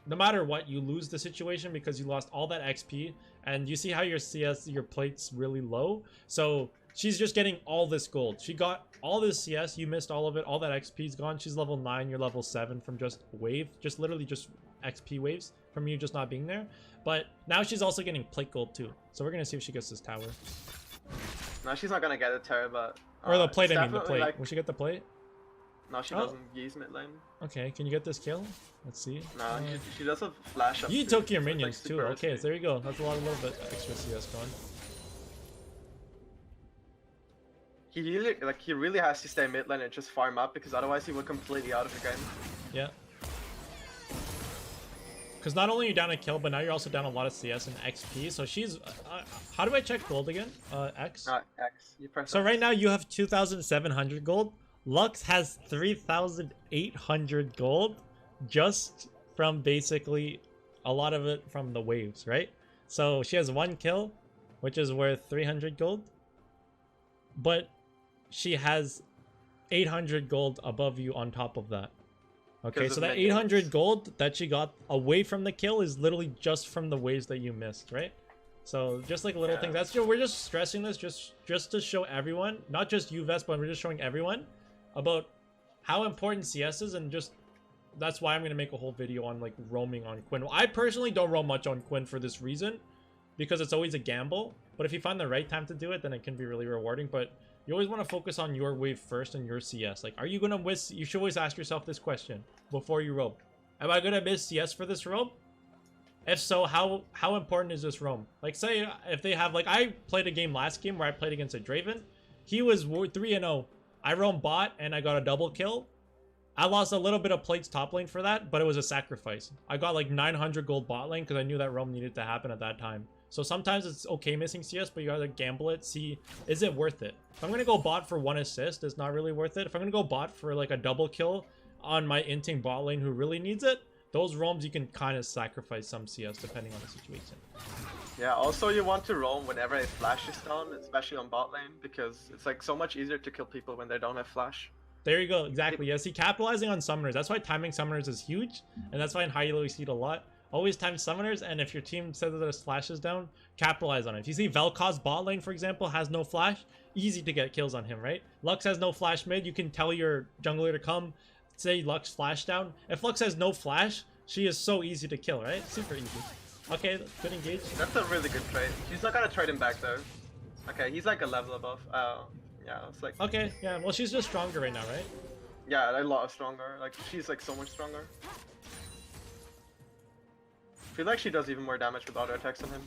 No matter what, you lose the situation because you lost all that XP, and you see how your CS, your plate's really low. So she's just getting all this gold. She got all this CS, you missed all of it, all that XP's gone. She's level 9, you're level 7 from just wave, just literally just XP waves from you just not being there. But now she's also getting plate gold too. So we're gonna see if she gets this tower. No, she's not gonna get it, Terra, but... Or the plate, it's I mean, the definitely, plate. Like... Will she get the plate? No, she Oh. doesn't use mid lane. Okay, can you get this kill? Let's see. No, Uh, she does a flash up. You too, took your so it's, like, minions too. super Okay, risky. so there you go. That's a little bit extra CS going. He really has to stay mid lane and just farm up because otherwise he would completely out of the game. Yeah. Because not only are you down a kill, but now you're also down a lot of CS and XP. So she's... how do I check gold again? X? X. You press So X. right now you have 2,700 gold. Lux has 3,800 gold. Just from basically a lot of it from the waves, right? So she has 1 kill, which is worth 300 gold. But she has 800 gold above you on top of that. Okay, Because so of that minions. 800 gold that she got away from the kill is literally just from the waves that you missed, right? So just like little Yeah. things. That's we're just stressing this just to show everyone, not just you, Vest, but we're just showing everyone about how important CS is, and just that's why I'm gonna make a whole video on like roaming on Quinn. I personally don't roam much on Quinn for this reason, because it's always a gamble. But if you find the right time to do it, then it can be really rewarding. But you always want to focus on your wave first and your CS. Like, are you gonna miss? You should always ask yourself this question before you roam: am I gonna miss CS for this roam? If so, how important is this roam? Like, say if they have, like, I played a game last game where I played against a Draven. He was 3-0. I roamed bot and I got a double kill. I lost a little bit of plates top lane for that, but it was a sacrifice. I got like 900 gold bot lane because I knew that roam needed to happen at that time. So sometimes it's okay missing CS, but you gotta gamble it, see, is it worth it? If I'm gonna go bot for 1 assist, it's not really worth it. If I'm gonna go bot for like a double kill on my inting bot lane who really needs it, those roams you can kind of sacrifice some CS depending on the situation. Yeah, also you want to roam whenever a flash is down, especially on bot lane, because it's like so much easier to kill people when they don't have flash. There you go, exactly. Yeah, see, capitalizing on summoners. That's why timing summoners is huge, and that's why in high elo you see it a lot. Always time summoners, and if your team says that there's flashes down, capitalize on it. If you see Vel'Koz bot lane, for example, has no flash, easy to get kills on him, right? Lux has no flash mid, you can tell your jungler to come, say Lux flash down. If Lux has no flash, she is so easy to kill, right? Super easy. Okay, good engage. That's a really good trade. She's not gonna trade him back though. Okay, he's like a level above. Yeah, it's like... Okay, yeah, well, she's just stronger right now, right? Yeah, a lot stronger. Like, she's like so much stronger. I feel like she does even more damage with auto attacks on him.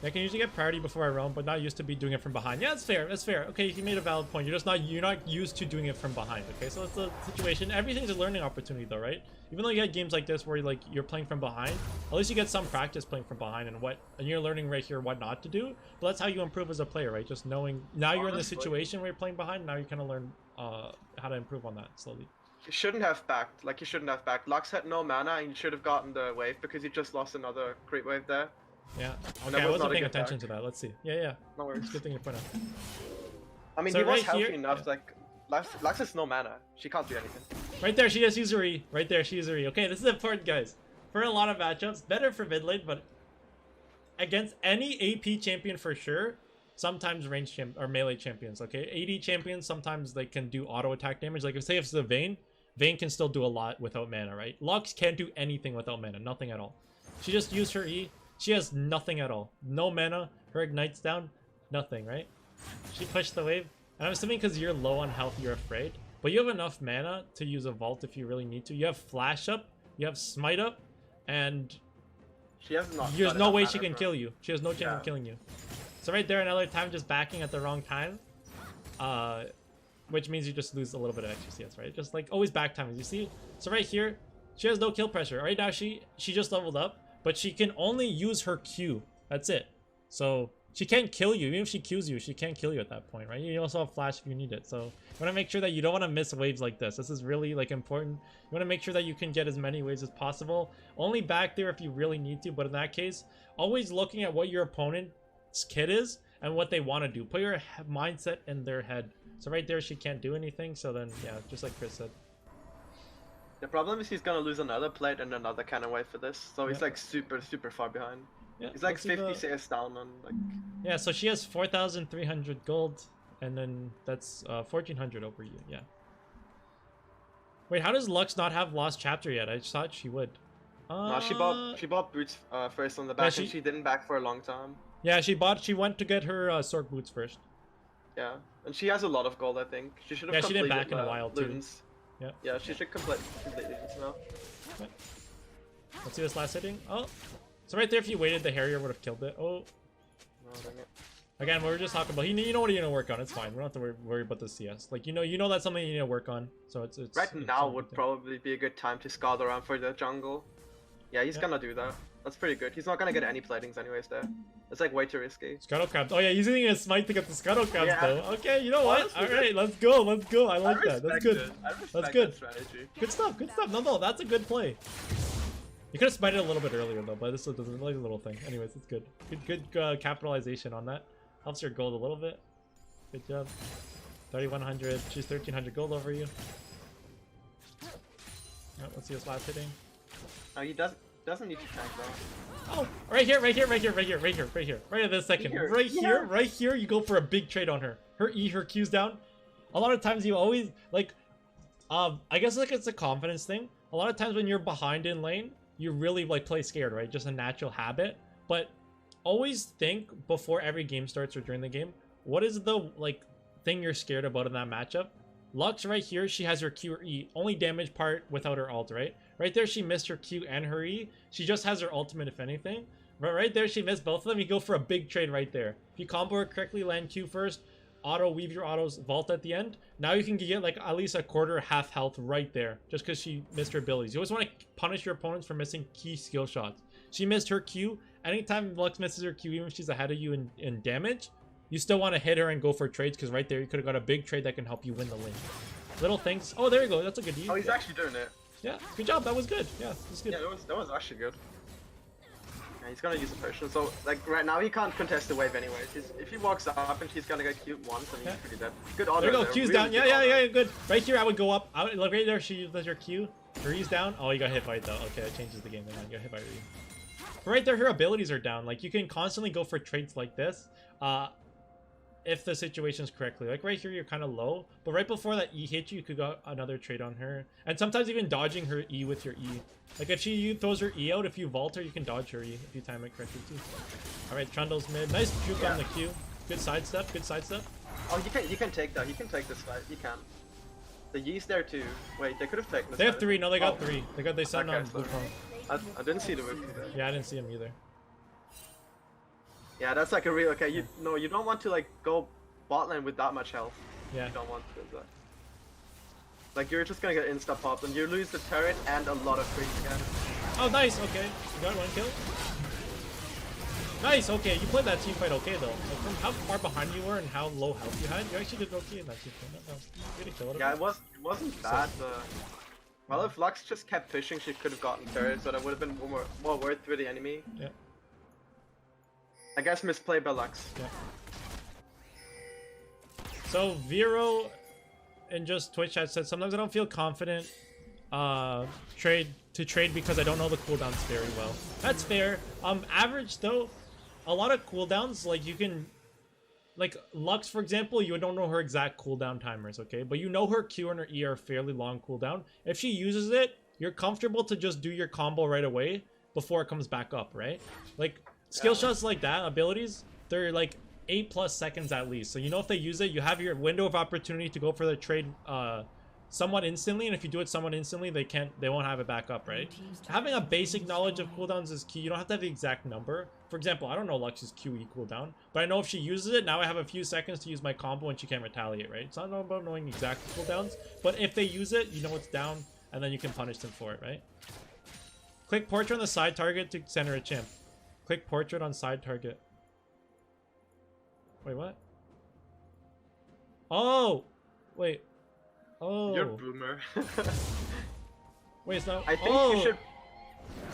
I can usually get priority before I roam, but not used to be doing it from behind. Yeah, that's fair. That's fair. Okay, you made a valid point. You're not used to doing it from behind. Okay, so it's a situation. Everything's a learning opportunity, though, right? Even though you get games like this where you're playing from behind, at least you get some practice playing from behind and you're learning right here what not to do. But that's how you improve as a player, right? Just knowing now you're in the Honestly. situation where you're playing behind. Now you kind of learn how to improve on that slowly. He shouldn't have backed. Like, he shouldn't have backed. Lux had no mana and he should have gotten the wave because he just lost another creep wave there. Yeah. And Okay, that I was wasn't not a paying good attention back. to that. Let's see. Yeah. No worries. Good thing to point out. I mean, So he was right healthy here- enough. yeah. Like, Lux has no mana. She can't do anything. Right there, she just used her E. Right there, she used her E. Okay, this is important, guys. For a lot of matchups, better for mid lane, but against any AP champion for sure. Sometimes range or melee champions, okay? AD champions, sometimes they can do auto attack damage. Like, say if it's the Vayne can still do a lot without mana, right? Lux can't do anything without mana, nothing at all. She just used her E. She has nothing at all. No mana. Her ignite's down. Nothing, right? She pushed the wave. And I'm assuming because you're low on health, you're afraid. But you have enough mana to use a vault if you really need to. You have flash up. You have smite up. And She has not. there's not no enough way mana she can for- kill you. She has no chance of Yeah. killing you. So right there, another time just backing at the wrong time. which means you just lose a little bit of extra CS, right? Just like always back timings, you see? So right here, she has no kill pressure. Right now she just leveled up, but she can only use her Q. That's it. So she can't kill you. Even if she Qs you, she can't kill you at that point, right? You also have flash if you need it. So you want to make sure that you don't want to miss waves like this. This is really like important. You want to make sure that you can get as many waves as possible. Only back there if you really need to, but in that case, always looking at what your opponent's kit is and what they want to do. Put your mindset in their head. So right there, she can't do anything. So then, yeah, just like Chris said. The problem is he's gonna lose another plate and another cannon wave for this, so he's Yeah. like super far behind. Yeah, He's like let's see 50 CS down on like. Yeah, so she has 4,300 gold, and then that's 1,400 over you. Yeah. Wait, how does Lux not have Lost Chapter yet? I just thought she would. No, she bought boots first on the back, and she didn't back for a long time. Yeah, she went to get her Sork boots first. Yeah, and she has a lot of gold, I think. She should have. Yeah, she didn't completed back in a while too. Loons. Yeah. Yeah, she should complete Loons now. Okay. Let's see this last hitting. Oh, so right there, if you waited, the Harrier would have killed it. Oh. No, dang it. Again, we were just talking about. You know what you need to work on. It's fine. We don't have to worry about the CS. Like you know that's something you need to work on. So it's Right now would probably be a good time to scout around for the jungle. Yeah, he's gonna do that. That's pretty good. He's not gonna get any platings anyways there. It's like way too risky. Scuttle crabs. Oh yeah, he's using a smite to get the scuttle crabs Yeah. though. Okay, you know what? Honestly, All right, let's go. I like that. That's good. I respect That's good. that strategy. Good stuff. No, that's a good play. You could have smited a little bit earlier though, but this is like a little thing. Anyways, it's good. Good capitalization on that. Helps your gold a little bit. Good job. 3,100. She's 1,300 gold over you. Alright, let's see this last hitting. Oh, he doesn't need to tank though. Oh, right here. Right at this second. Here, Right here. You go for a big trade on her. Her E, her Q's down. A lot of times you always like. I guess like it's a confidence thing. A lot of times when you're behind in lane, you really like play scared, right? Just a natural habit. But always think before every game starts or during the game, what is the like thing you're scared about in that matchup? Lux right here, she has her Q or E, only damage part without her ult, right? Right there, she missed her Q and her E. She just has her ultimate, if anything. But right there, she missed both of them. You go for a big trade right there. If you combo her correctly, land Q first, auto weave your autos, vault at the end. Now you can get like at least a quarter, half health right there, just because she missed her abilities. You always want to punish your opponents for missing key skill shots. She missed her Q. Anytime Lux misses her Q, even if she's ahead of you in damage, you still want to hit her and go for trades, because right there you could have got a big trade that can help you win the lane. Little things. Oh, there you go. That's a good use. Oh, he's actually doing it. Yeah, good job. That was good. Yeah, that's good. Yeah, that was actually good. Yeah, he's gonna use the potion. So like right now he can't contest the wave anyways. If he walks up and she's gonna get cute once, and he's pretty dead. Good auto. There you go. Q's really down. good Yeah, auto. good. Right here, I would go up. Look right there. She uses your Q. Ree's down. Oh, you got hit by it though. Okay, that changes the game. Then you got hit by Ree. But right there, her abilities are down. Like you can constantly go for traits like this. If the situation's correctly. Like right here, you're kind of low, but right before that E hit you, you could got another trade on her, and sometimes even dodging her E with your E. Like if she throws her E out, if you vault her, you can dodge her E if you time it correctly too. All right, Trundle's mid. Nice juke on the Q. Good sidestep. Oh, you can take that. You can take this fight. You can. The Yee's there too. Wait, they could have taken this. They have fight. 3. No, they got Oh. 3. They sent Okay, on blue sorry. phone. I didn't see the whip there. Yeah, I didn't see him either. Yeah, that's like a real okay. You don't want to like go bot lane with that much health. Yeah. You don't want to do that. Like you're just gonna get insta popped and you lose the turret and a lot of freeze again. Oh, nice. Okay, you got 1 kill. Nice. Okay, you played that team fight okay though. Like, from how far behind you were and how low health you had, you actually did okay in that team fight. You did a kill out of Yeah, it. it wasn't bad. Well, if Lux just kept pushing, she could have gotten turret, so that would have been more worth for the enemy. Yeah. I guess misplay by Lux. Yeah. So Vero in just Twitch chat said sometimes I don't feel confident trade because I don't know the cooldowns very well. That's fair. Average though, a lot of cooldowns, like you can, like Lux for example, you don't know her exact cooldown timers, okay? But you know her Q and her E are fairly long cooldown. If she uses it, you're comfortable to just do your combo right away before it comes back up, right? Like skill shots like that, abilities, they're like 8+ seconds at least. So you know if they use it, you have your window of opportunity to go for the trade somewhat instantly, and if you do it somewhat instantly, they won't have it back up, right? Having a basic knowledge of cooldowns is key. You don't have to have the exact number. For example, I don't know Lux's QE cooldown, but I know if she uses it, now I have a few seconds to use my combo and she can't retaliate, right? It's not about knowing exact cooldowns, but if they use it, you know it's down, and then you can punish them for it, right? Click portrait on the side target to center a champ. Click portrait on side target. Wait, what? Oh! Wait. Oh. You're a boomer. Wait, it's not. I think oh. you should.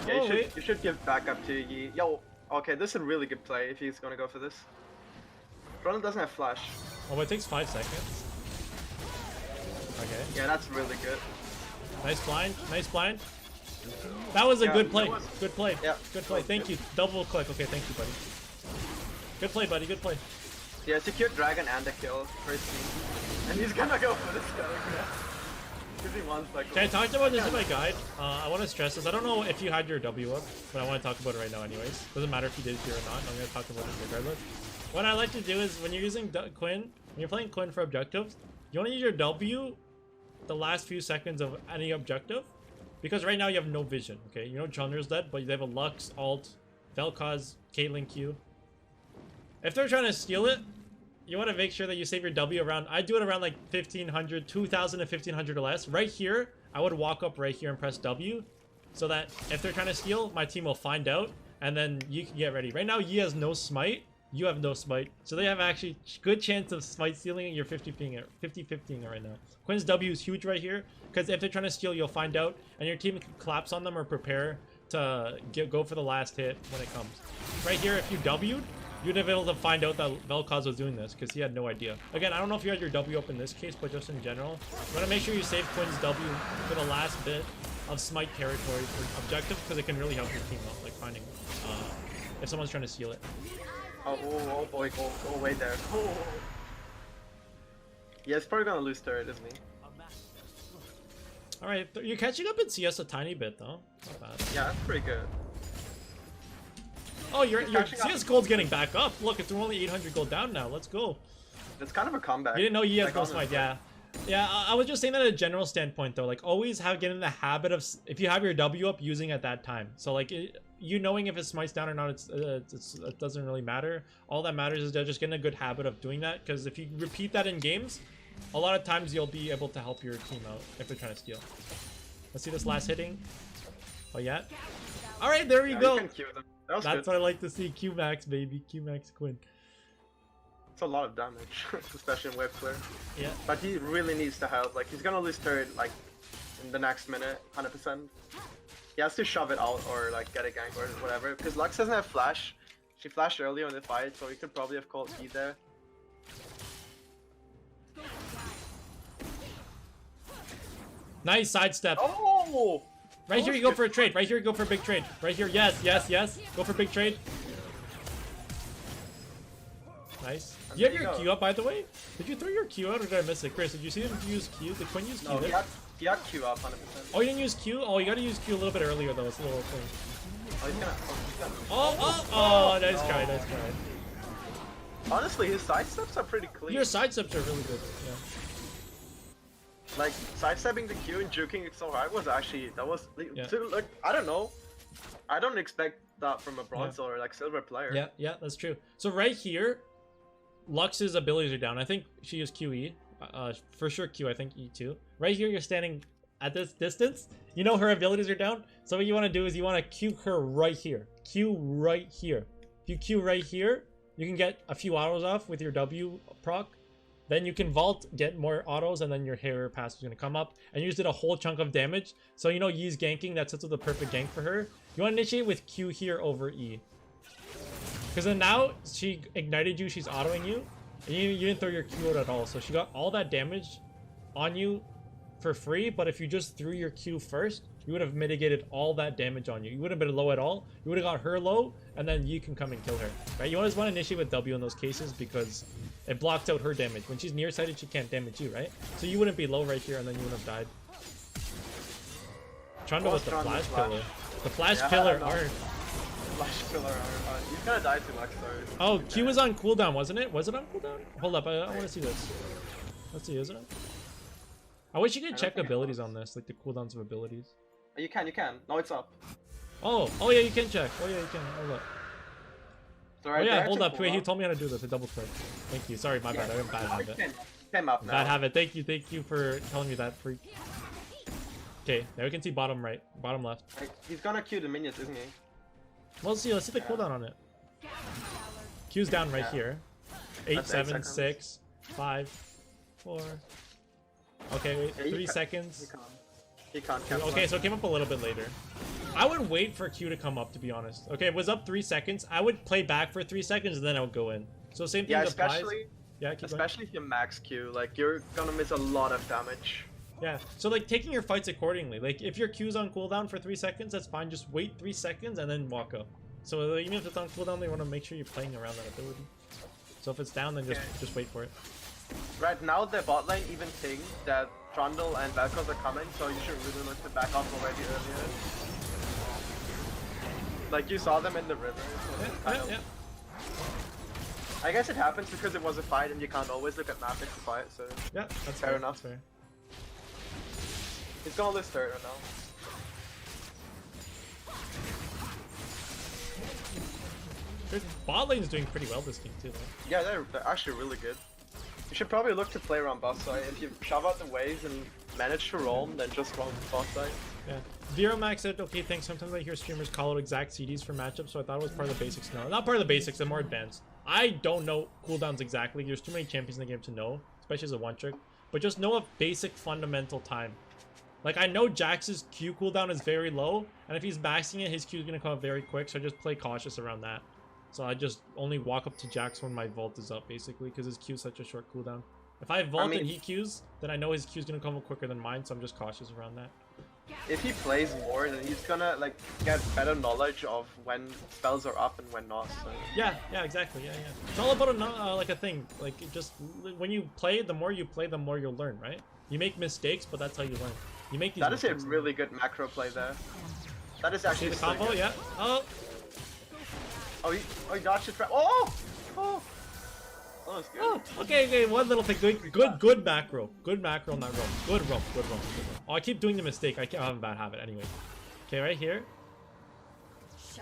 Yeah, Oh, you should give backup to Yi. Yo, okay, this is a really good play if he's gonna go for this. Ronald doesn't have flash. Oh, but it takes 5 seconds. Okay. Yeah, that's really good. Nice blind. Nice blind. That was a Yeah, good play. that was- Good play. Yeah, Good play. that was Thank good. you. Double click. Okay, thank you, buddy. Good play, buddy. Good play. Yeah, secure dragon and a kill first team. And he's gonna go for this guy. Because he wants like. Okay, I talked about this in my guide. I want to stress this. I don't know if you had your W up, but I want to talk about it right now anyways. Doesn't matter if you did it here or not. I'm going to talk about it regardless. What I like to do is when you're using Quinn, when you're playing Quinn for objectives, you want to use your W the last few seconds of any objective. Because right now you have no vision, okay? You know Chandler's dead, but they have a Lux, Alt, Vel'Koz, Caitlyn Q. If they're trying to steal it, you want to make sure that you save your W around, I do it around like 1500, 2000 to 1500 or less. Right here, I would walk up right here and press W, so that if they're trying to steal, my team will find out, and then you can get ready. Right now, Yi has no smite, you have no smite, so they have actually good chance of smite stealing it. You're 50-50ing it right now. Quinn's W is huge right here, because if they're trying to steal, you'll find out, and your team can collapse on them or prepare to go for the last hit when it comes. Right here, if you W'd, you'd have been able to find out that Vel'Koz was doing this, because he had no idea. Again, I don't know if you had your W up in this case, but just in general, you want to make sure you save Quinn's W for the last bit of smite territory for objective, because it can really help your team out, like finding if someone's trying to steal it. Oh boy, go away there. Oh. Yeah, he's probably gonna lose turret, isn't he? Alright, you're catching up in CS a tiny bit, though. Not bad. Yeah, that's pretty good. Oh, your catching up. CS gold's getting back up. Look, it's only 800 gold down now. Let's go. It's kind of a comeback. You didn't know Yi has Like, no smite, honestly. yeah. Yeah, I was just saying that at a general standpoint, though. Like, always get in the habit of, if you have your W up, using at that time. So, like, you knowing if it smites down or not, it doesn't really matter. All that matters is just getting a good habit of doing that, because if you repeat that in games, a lot of times you'll be able to help your team out if they're trying to steal. Let's see this last hitting. Oh, yeah? Alright, there we Yeah, go. you can Q them. That was That's good. what I like to see. Q-Max, baby. Q-Max Quinn. It's a lot of damage, especially in wave clear. Yeah. But he really needs to help. Like, he's gonna lose turret, like, in the next minute, 100%. He has to shove it out or, like, get a gank or whatever. Because Lux doesn't have flash. She flashed earlier in the fight, so he could probably have called E there. Nice sidestep. Oh! Right here, you go for a trade. Right here, you go for a big trade. Right here, yes, yes, yes. Go for a big trade. Nice. You have your Q up, by the way? Did you throw your Q out or did I miss it? Chris, did you see him use Q? Did Quinn use Q No, there? he had Q up 100%. Oh, you didn't use Q? Oh, you gotta use Q a little bit earlier, though. It's a little thing. Oh, he's gonna. Oh, nice try, nice try. Honestly, his sidesteps are pretty clean. Your sidesteps are really good. Yeah. Like, sidestepping the Q and juking it so hard was actually, that was, Yeah. like, I don't know. I don't expect that from a bronze or like silver player. Yeah, yeah, that's true. So right here, Lux's abilities are down. I think she used QE. For sure Q, I think E too. Right here, you're standing at this distance. You know her abilities are down. So what you want to do is you want to Q her right here. Q right here. If you Q right here, you can get a few autos off with your W proc. Then you can vault, get more autos, and then your hair pass is going to come up. And you just did a whole chunk of damage. So you know Yi's ganking, that sets up the perfect gank for her. You want to initiate with Q here over E. Because then now she ignited you, she's autoing you. And you didn't throw your Q out at all. So she got all that damage on you for free. But if you just threw your Q first, you would have mitigated all that damage on you. You wouldn't have been low at all. You would have got her low, and then you can come and kill her. Right? You always want to initiate with W in those cases because it blocks out her damage. When she's nearsighted, she can't damage you, right? So you wouldn't be low right here, and then you would have died. Trundle with the flash pillar. The flash pillar aren't. Flash pillar are. He's gonna die to Lux though. Oh, Q was on cooldown, wasn't it? Was it on cooldown? Hold up, I want to see this. Let's see, is it? I wish you could don't check think it abilities was. on this, like the cooldowns of abilities. You can. No, it's up. Oh yeah, you can check. Oh yeah, you can. Hold up. So right Oh yeah, there, hold it's a up. Wait, he cooldown. told me how to do this. I double click. Thank you. Sorry, my bad. I have a bad Oh, it habit. came up now. Bad habit. Thank you for telling me that, freak. Okay, now we can see bottom right, bottom left. Like, he's gonna queue the minions, isn't he? Well, let's see the cooldown on it. Q's down right Yeah. here. 8, That's 7, 8 seconds. 6, 5, 4. Okay, wait, Yeah, 3 He seconds. can't. He can't cancel Okay, that. so it came up a little bit later. I would wait for Q to come up, to be honest. Okay, it was up 3 seconds. I would play back for 3 seconds and then I would go in. So same thing Yeah, applies. especially Yeah, keep going. especially if you max Q, like you're gonna miss a lot of damage. Yeah, so like taking your fights accordingly. Like if your Q's on cooldown for 3 seconds, that's fine. Just wait 3 seconds and then walk up. So even if it's on cooldown, they want to make sure you're playing around that ability. So if it's down, then just wait for it. Right now, the bot lane even think that Trundle and Vel'Koz are coming, so you should really look to back off already earlier. Like you saw them in the river. So it's kind of- Yeah. I guess it happens because it was a fight and you can't always look at map if you fight, so Yeah, that's Fair fair enough. That's fair. he's gonna lose third right now. Good. Bot lane's doing pretty well this game too, though. Yeah, they're actually really good. You should probably look to play around bot side. If you shove out the waves and manage to roam, then just roam bot side. Yeah. Veromax said, okay, thanks. Sometimes I hear streamers call out exact CDs for matchups, so I thought it was part of the basics. No, not part of the basics, they're more advanced. I don't know cooldowns exactly. There's too many champions in the game to know, especially as a one trick. But just know a basic fundamental time. Like, I know Jax's Q cooldown is very low, and if he's maxing it, his Q is going to come up very quick, so I just play cautious around that. So I just only walk up to Jax when my vault is up, basically, because his Q is such a short cooldown. If I vault and he Qs, then I know his Q is going to come up quicker than mine, so I'm just cautious around that. If he plays more, then he's gonna like get better knowledge of when spells are up and when not. So. Yeah, exactly. Yeah. It's all about like a thing. Like, it just when you play, the more you play, the more you'll learn, right? You make mistakes, but that's how you learn. You make these That is a mistakes. really good macro play there. That is See actually the so combo? good. Yeah. Oh, he dodged the trap. Oh! That was good. oh. Okay. One little thing. Good macro. Good macro on that roam. Good roam. Oh, I keep doing the mistake. I have a bad habit anyway. Okay, right here.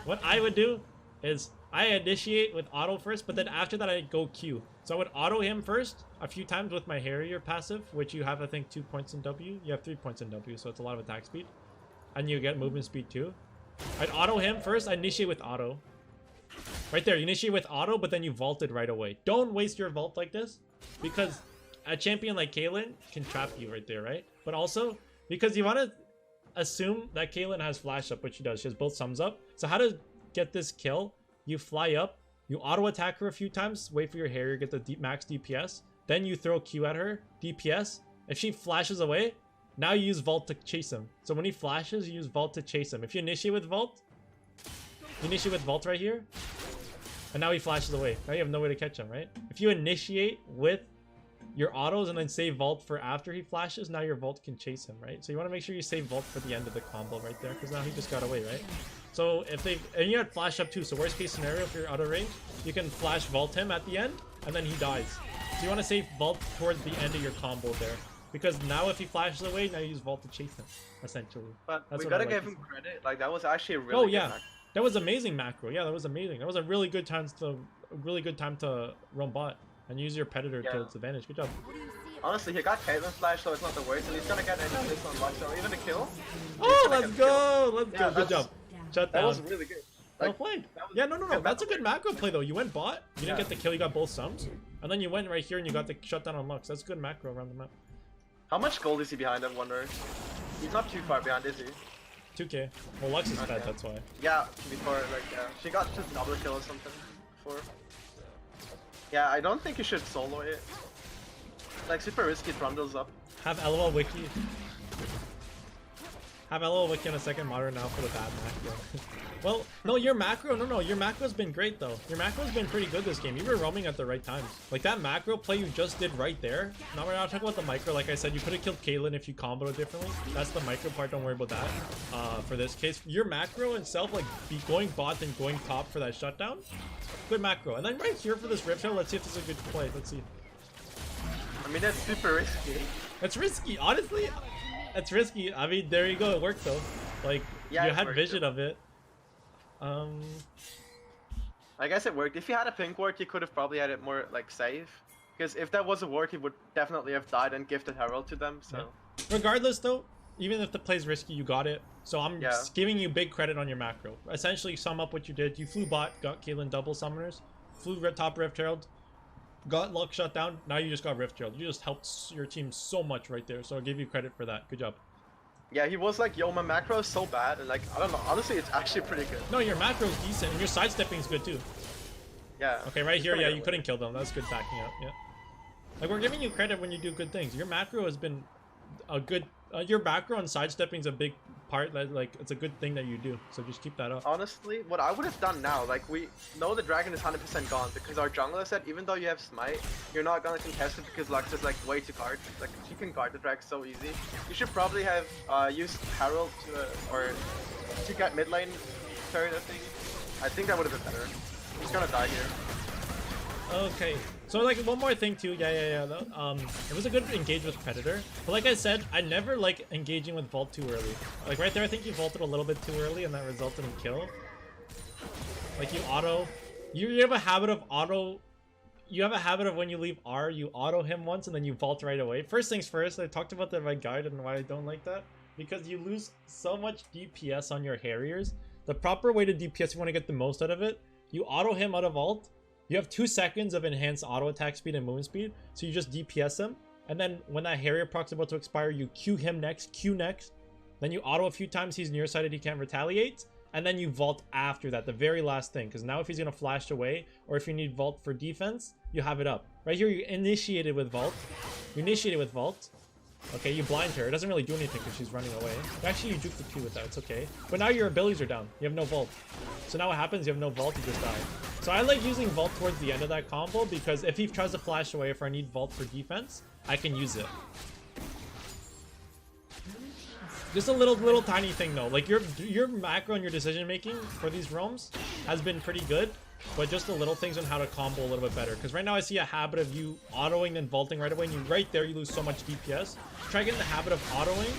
What I would do is I initiate with auto first, but then after that I go Q. So I would auto him first a few times with my Harrier passive, which you have I think 2 points in W. You have 3 points in W, so it's a lot of attack speed. And you get movement speed too. I'd auto him first, I initiate with auto. Right there, you initiate with auto, but then you vaulted right away. Don't waste your vault like this, because a champion like Caitlyn can trap you right there, right? But also, because you want to assume that Caitlyn has flash up, which she does. She has both sums up. So how to get this kill? You fly up, you auto attack her a few times, wait for your Harrier, get the max DPS, then you throw Q at her, DPS. If she flashes away, now you use Vault to chase him. So when he flashes, you use Vault to chase him. If you initiate with Vault, you initiate with Vault right here, and now he flashes away. Now you have no way to catch him, right? If you initiate with your autos and then save Vault for after he flashes, now your Vault can chase him, right? So you want to make sure you save Vault for the end of the combo right there, because now he just got away, right? So if they, and you had flash up too, so worst case scenario, if you're out of range, you can flash Vault him at the end, and then he dies. So you want to save Vault towards the end of your combo there, because now if he flashes away, now you use Vault to chase him, essentially. But That's we what I gotta like give to him see. credit. Like that was actually a really Oh good yeah, macro. that was amazing macro. Yeah, that was amazing. That was a really good time to run bot and use your predator to its advantage. Good job. Honestly, he got Caitlyn flash, so it's not the worst, and he's gonna get any this on luck, so even a kill. Oh, let's go! Let's Yeah, go. Good that's- job. Shut That down. was really good. Well Like, played. that was Yeah, no. good That's a good macro. macro play though. You went bot. You didn't Yeah. get the kill. You got both sums, and then you went right here and you got the shutdown on Lux. That's good macro around the map. How much gold is he behind, I wonder? He's not too far behind, is he? 2K. Well, Lux is fed. Okay. That's why. Yeah, before, like, she got just double kill or something before. Yeah, I don't think you should solo it. Like, super risky Trundles up. Have LOL wiki. Have LOL wiki on a second modern now for the bad macro. Well, no, your macro, no, your macro's been great though. Your macro's been pretty good this game. You were roaming at the right times. Like that macro play you just did right there. Now we're not talking about the micro. Like I said, you could have killed Caitlyn if you comboed it differently. That's the micro part. Don't worry about that. For this case, your macro itself, like be going bot and going top for that shutdown. Good macro. And then right here for this Rift Hill, let's see if this is a good play. Let's see. I mean, that's super risky. That's risky, honestly. That's risky. I mean, there you go. It worked though. Like Yeah, you it had worked, vision though. of it. I guess it worked. If he had a pink ward, he could have probably had it more like safe. Because if that was a ward, he would definitely have died and gifted Herald to them. So Regardless, though, even if the play's risky, you got it. So I'm Yeah. just giving you big credit on your macro. Essentially, sum up what you did. You flew bot, got Caitlyn double summoners, flew top Rift Herald, got luck shut down. Now you just got Rift Herald. You just helped your team so much right there. So I'll give you credit for that. Good job. yeah, he was like, yo, my macro is so bad, and like I don't know. Honestly, it's actually pretty good. No, your macro's decent, and your sidestepping is good too. Yeah. Okay, right He's here, gonna yeah, get you a couldn't kill them. That's good backing up. Yeah. Like we're giving you credit when you do good things. Your macro has been a good. Your macro and sidestepping is a big part. That like it's a good thing that you do. So just keep that up. Honestly, what I would have done now, like we know the dragon is 100% gone because our jungler said even though you have smite, you're not gonna contest it because Lux is like way too guard. Like she can guard the drag so easy. You should probably have used Herald to or to get mid lane turret. I think that would have been better. He's gonna die here. Okay. So like one more thing too. Yeah. It was a good engage with Predator. But like I said, I never like engaging with Vault too early. Like right there, I think you vaulted a little bit too early, and that resulted in kill. Like you auto. You have a habit of auto. You have a habit of when you leave R, you auto him once and then you vault right away. First things first, I talked about that in my guide and why I don't like that. Because you lose so much DPS on your Harriers. The proper way to DPS, if you want to get the most out of it, you auto him out of ult. You have 2 seconds of enhanced auto attack speed and movement speed. So you just DPS him. And then when that Harrier proc's about to expire, you Q him next, Q next. Then you auto a few times, he's nearsighted, he can't retaliate. And then you vault after that, the very last thing. Because now if he's going to flash away, or if you need vault for defense, you have it up. Right here, you initiated with vault. You initiated with vault. Okay, you blind her. It doesn't really do anything because she's running away. Actually, you juke the Q with that. It's okay. But now your abilities are down. You have no vault. So now what happens? You have no vault. You just die. So I like using vault towards the end of that combo because if he tries to flash away, if I need vault for defense, I can use it. Just a little tiny thing though. Like your macro and your decision making for these roams has been pretty good. But just the little things on how to combo a little bit better. Because right now I see a habit of you autoing then vaulting right away. And you right there, you lose so much DPS. Try getting the habit of autoing.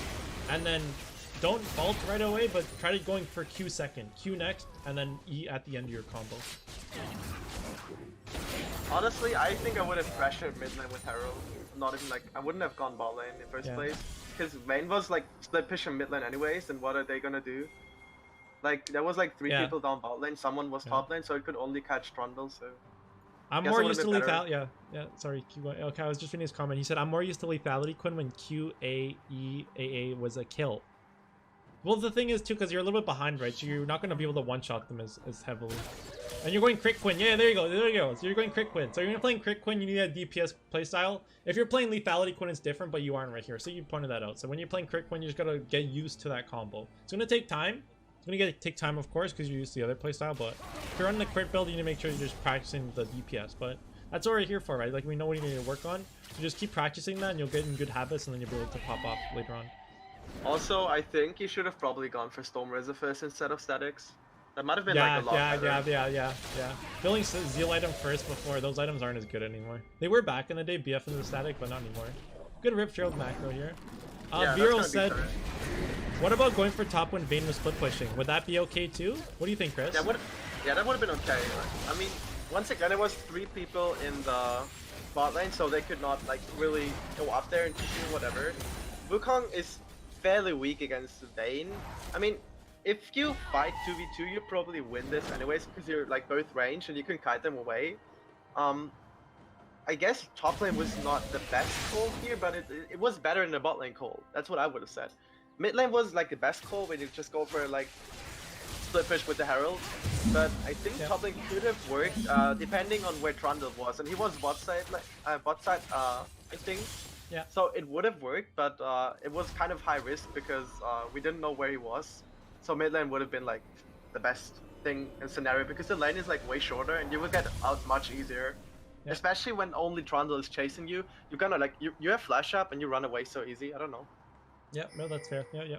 And then don't vault right away. But try to going for Q second. Q next. And then E at the end of your combo. Honestly, I think I would have pressured mid lane with Herald. Not even like, I wouldn't have gone bot lane in the first place. Because Vayne was like split pushing mid lane anyways. And what are they gonna do? Like, there was like 3 people down bot lane, someone was top lane, so it could only catch Trundle, so... I'm more used to lethality, sorry, Q, okay, I was just reading his comment. He said, I'm more used to lethality, Quinn, when QAEAA was a kill. Well, the thing is, too, because you're a little bit behind, right? So you're not going to be able to one-shot them as heavily. And you're going Crit Quinn, yeah, there you go, So you're going Crit Quinn. So you're playing Crit Quinn, you need a DPS playstyle. If you're playing lethality Quinn, it's different, but you aren't right here, so you pointed that out. So when you're playing Crit Quinn, you just got to get used to that combo. It's going to take time. It's gonna take time, of course, because you use the other playstyle. But if you're running the crit build, you need to make sure you're just practicing the DPS. But that's what we're here for, right? Like we know what you need to work on. So just keep practicing that, and you'll get in good habits, and then you'll be able to pop off later on. Also, I think you should have probably gone for Storm Razor first instead of Statics. That might have been like a lot better. Yeah. Filling Zeal item first before those items aren't as good anymore. They were back in the day, BF into the static, but not anymore. Good Rift Herald macro here. Viral said. What about going for top when Vayne was split pushing? Would that be okay too? What do you think, Chris? Yeah, that would have been okay. I mean, once again, it was 3 people in the bot lane, so they could not like really go up there and do whatever. Wukong is fairly weak against Vayne. I mean, if you fight 2v2, you probably win this anyways because you're like both range and you can kite them away. I guess top lane was not the best call here, but it was better than the bot lane call. That's what I would have said. Mid lane was like the best call when you just go for like split push with the Herald, but I think top lane could have worked depending on where Trundle was, and he was bot side, I think. Yeah. So it would have worked, but it was kind of high risk because we didn't know where he was. So mid lane would have been like the best thing in scenario because the lane is like way shorter and you will get out much easier. Yeah. Especially when only Trundle is chasing you. You kind of like you have flash up and you run away so easy. I don't know. Yeah, no, that's fair. Yeah.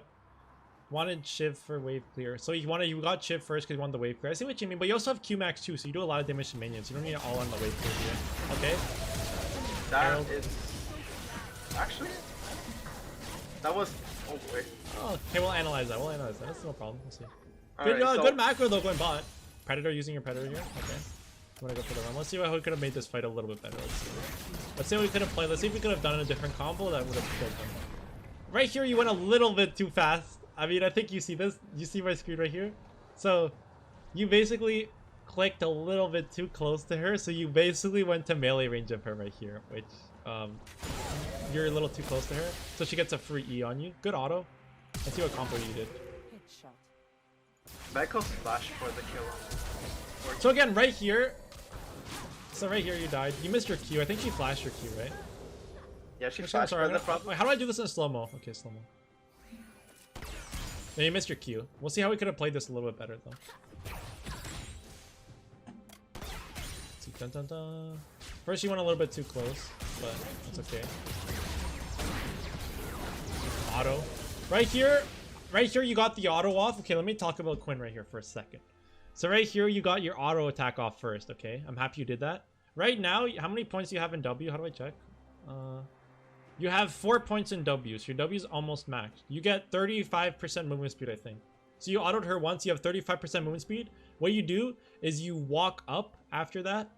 Wanted Shiv for wave clear. So you got Shiv first because you wanted the wave clear. I see what you mean, but you also have Q max too, so you do a lot of damage to minions. You don't need it all on the wave clear here. Okay. That is actually That was... Oh boy. Oh, okay, we'll analyze that. We'll analyze that. That's no problem. We'll see. Alright, so... Good macro though, going bot. Predator using your Predator here. Okay. I'm gonna go for the run. Let's see how we could have made this fight a little bit better. Let's see what we could have played. Let's see if we could have done a different combo that would have killed him. Right here, you went a little bit too fast. I mean, I think you see this. You see my screen right here? So, you basically clicked a little bit too close to her. So you basically went to melee range of her right here, which you're a little too close to her. So she gets a free E on you. Good auto. Let's see what combo you did. Michael's flash for the kill. So again, right here. So right here, you died. You missed your Q. I think she flashed your Q, right? Yeah, she I'm flashed. sorry. But Wait, how do I do this in slow-mo? Okay, slow-mo. Yeah, you missed your Q. We'll see how we could have played this a little bit better, though. Let's see. Dun, dun, dun. First, you went a little bit too close, but it's okay. Auto. Right here, you got the auto off. Okay, let me talk about Quinn right here for a second. So right here, you got your auto attack off first, okay? I'm happy you did that. Right now, how many points do you have in W? How do I check? You have 4 points in W, so your W is almost maxed. You get 35% movement speed, I think. So you autoed her once, you have 35% movement speed. What you do is you walk up after that,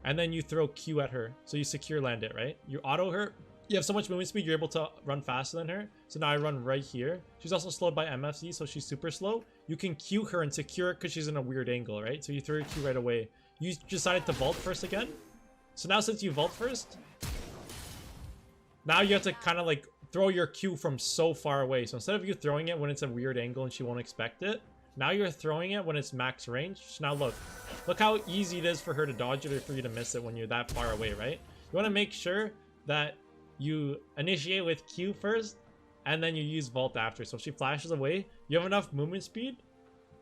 and then you throw Q at her. So you secure land it, right? You auto her. You have so much movement speed, you're able to run faster than her. So now I run right here. She's also slowed by MFC, so she's super slow. You can Q her and secure it because she's in a weird angle, right? So you throw your Q right away. You decided to vault first again. So now since you vault first, now you have to kind of like throw your Q from so far away. So instead of you throwing it when it's a weird angle and she won't expect it, now you're throwing it when it's max range. So now look how easy it is for her to dodge it or for you to miss it when you're that far away, right? You want to make sure that you initiate with Q first, and then you use Vault after. So if she flashes away, you have enough movement speed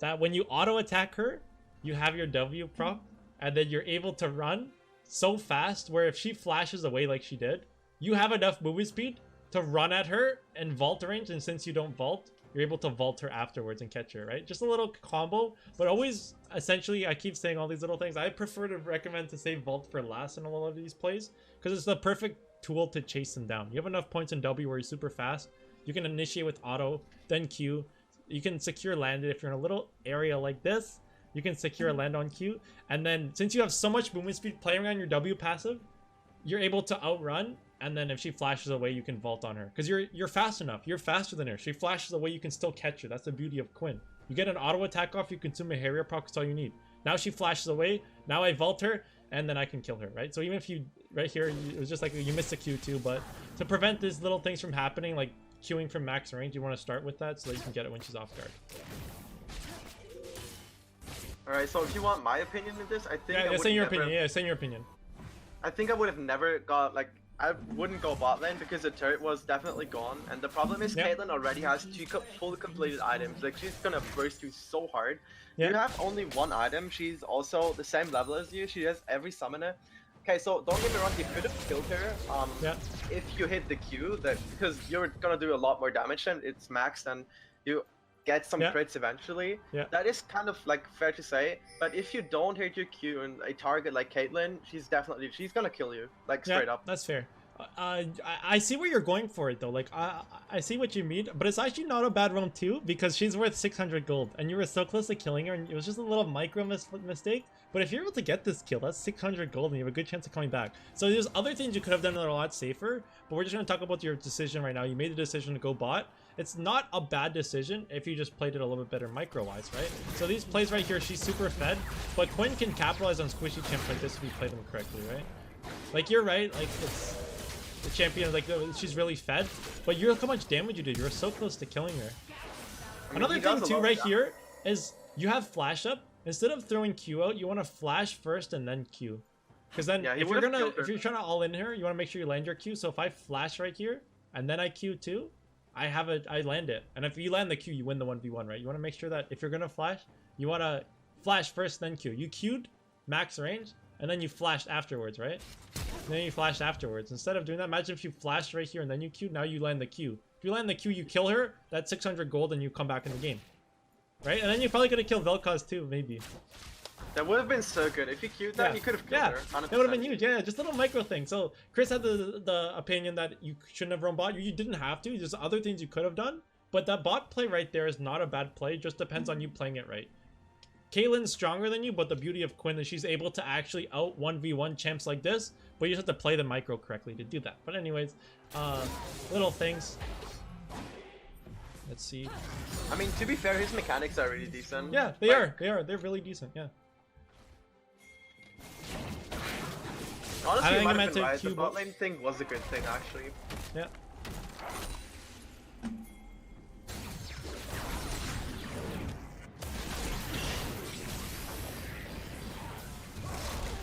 that when you auto attack her, you have your W prop, and then you're able to run so fast where if she flashes away like she did, you have enough movement speed to run at her and vault range. And since you don't vault, you're able to vault her afterwards and catch her, right? Just a little combo, but always, essentially, I keep saying all these little things. I prefer to recommend to save vault for last in a lot of these plays because it's the perfect tool to chase them down. You have enough points in W where you're super fast. You can initiate with auto, then Q. You can secure land it if you're in a little area like this. You can secure a land on Q. And then since you have so much movement speed playing around your W passive, you're able to outrun. And then if she flashes away, you can vault on her. Because you're fast enough. You're faster than her. She flashes away, you can still catch her. That's the beauty of Quinn. You get an auto attack off, you consume a Harrier proc, that's all you need. Now she flashes away. Now I vault her, and then I can kill her, right? So even if you, right here, it was just like you missed a Q too, but to prevent these little things from happening, like queuing from max range, you want to start with that so that you can get it when she's off guard. Alright, so if you want my opinion of this, I think Yeah, say your opinion. Yeah, say your opinion. I think I would have never got, like, I wouldn't go bot lane because the turret was definitely gone, and the problem is Caitlyn already has 2 fully completed items. Like, she's gonna burst you so hard. You have only 1 item. She's also the same level as you. She has every summoner. Okay, so don't get me wrong, you could have killed her if you hit the Q, because you're gonna do a lot more damage and it's maxed and you get some crits eventually. That is kind of like fair to say, but if you don't hit your Q and a target like Caitlyn, she's gonna kill you, like straight up. That's fair. I see where you're going for it though. Like I see what you mean, but it's actually not a bad roam too because she's worth 600 gold and you were so close to killing her and it was just a little micro mistake. But if you're able to get this kill, that's 600 gold and you have a good chance of coming back. So there's other things you could have done that are a lot safer, but we're just going to talk about your decision right now. You made the decision to go bot. It's not a bad decision if you just played it a little bit better micro-wise, right? So these plays right here, she's super fed, but Quinn can capitalize on squishy champs like this if you play them correctly, right? Like, you're right, like, it's... The champion, like, she's really fed, but look how much damage you did. You were so close to killing her. Another thing, too, right here, is you have flash up. Instead of throwing Q out, you want to flash first and then Q. Because then, if you're trying to all in her, you want to make sure you land your Q. So if I flash right here, and then I Q too, I land it. And if you land the Q, you win the 1v1, right? You want to make sure that if you're going to flash, you want to flash first, then Q. You Q'd, max range, and then you flashed afterwards, right? And then you flashed afterwards. Instead of doing that, imagine if you flashed right here and then you Q, now you land the Q. If you land the Q, you kill her, that's 600 gold and you come back in the game. Right? And then you're probably going to kill Vel'Koz too, maybe. That would have been so good. If you queued that, you could have killed yeah, her. 100%. that would have been huge. Yeah, just a little micro thing. So Chris had the opinion that you shouldn't have run bot. You didn't have to. There's other things you could have done. But that bot play right there is not a bad play. It just depends on you playing it right. Caitlyn's stronger than you, but the beauty of Quinn is she's able to actually out 1v1 champs like this. But you just have to play the micro correctly to do that. But anyways, little things. Let's see. I mean, to be fair, his mechanics are really decent. Yeah, they are. They're really decent. Yeah. Honestly, I think you I might meant have been to right. The cube bot lane thing was a good thing, actually. Yeah.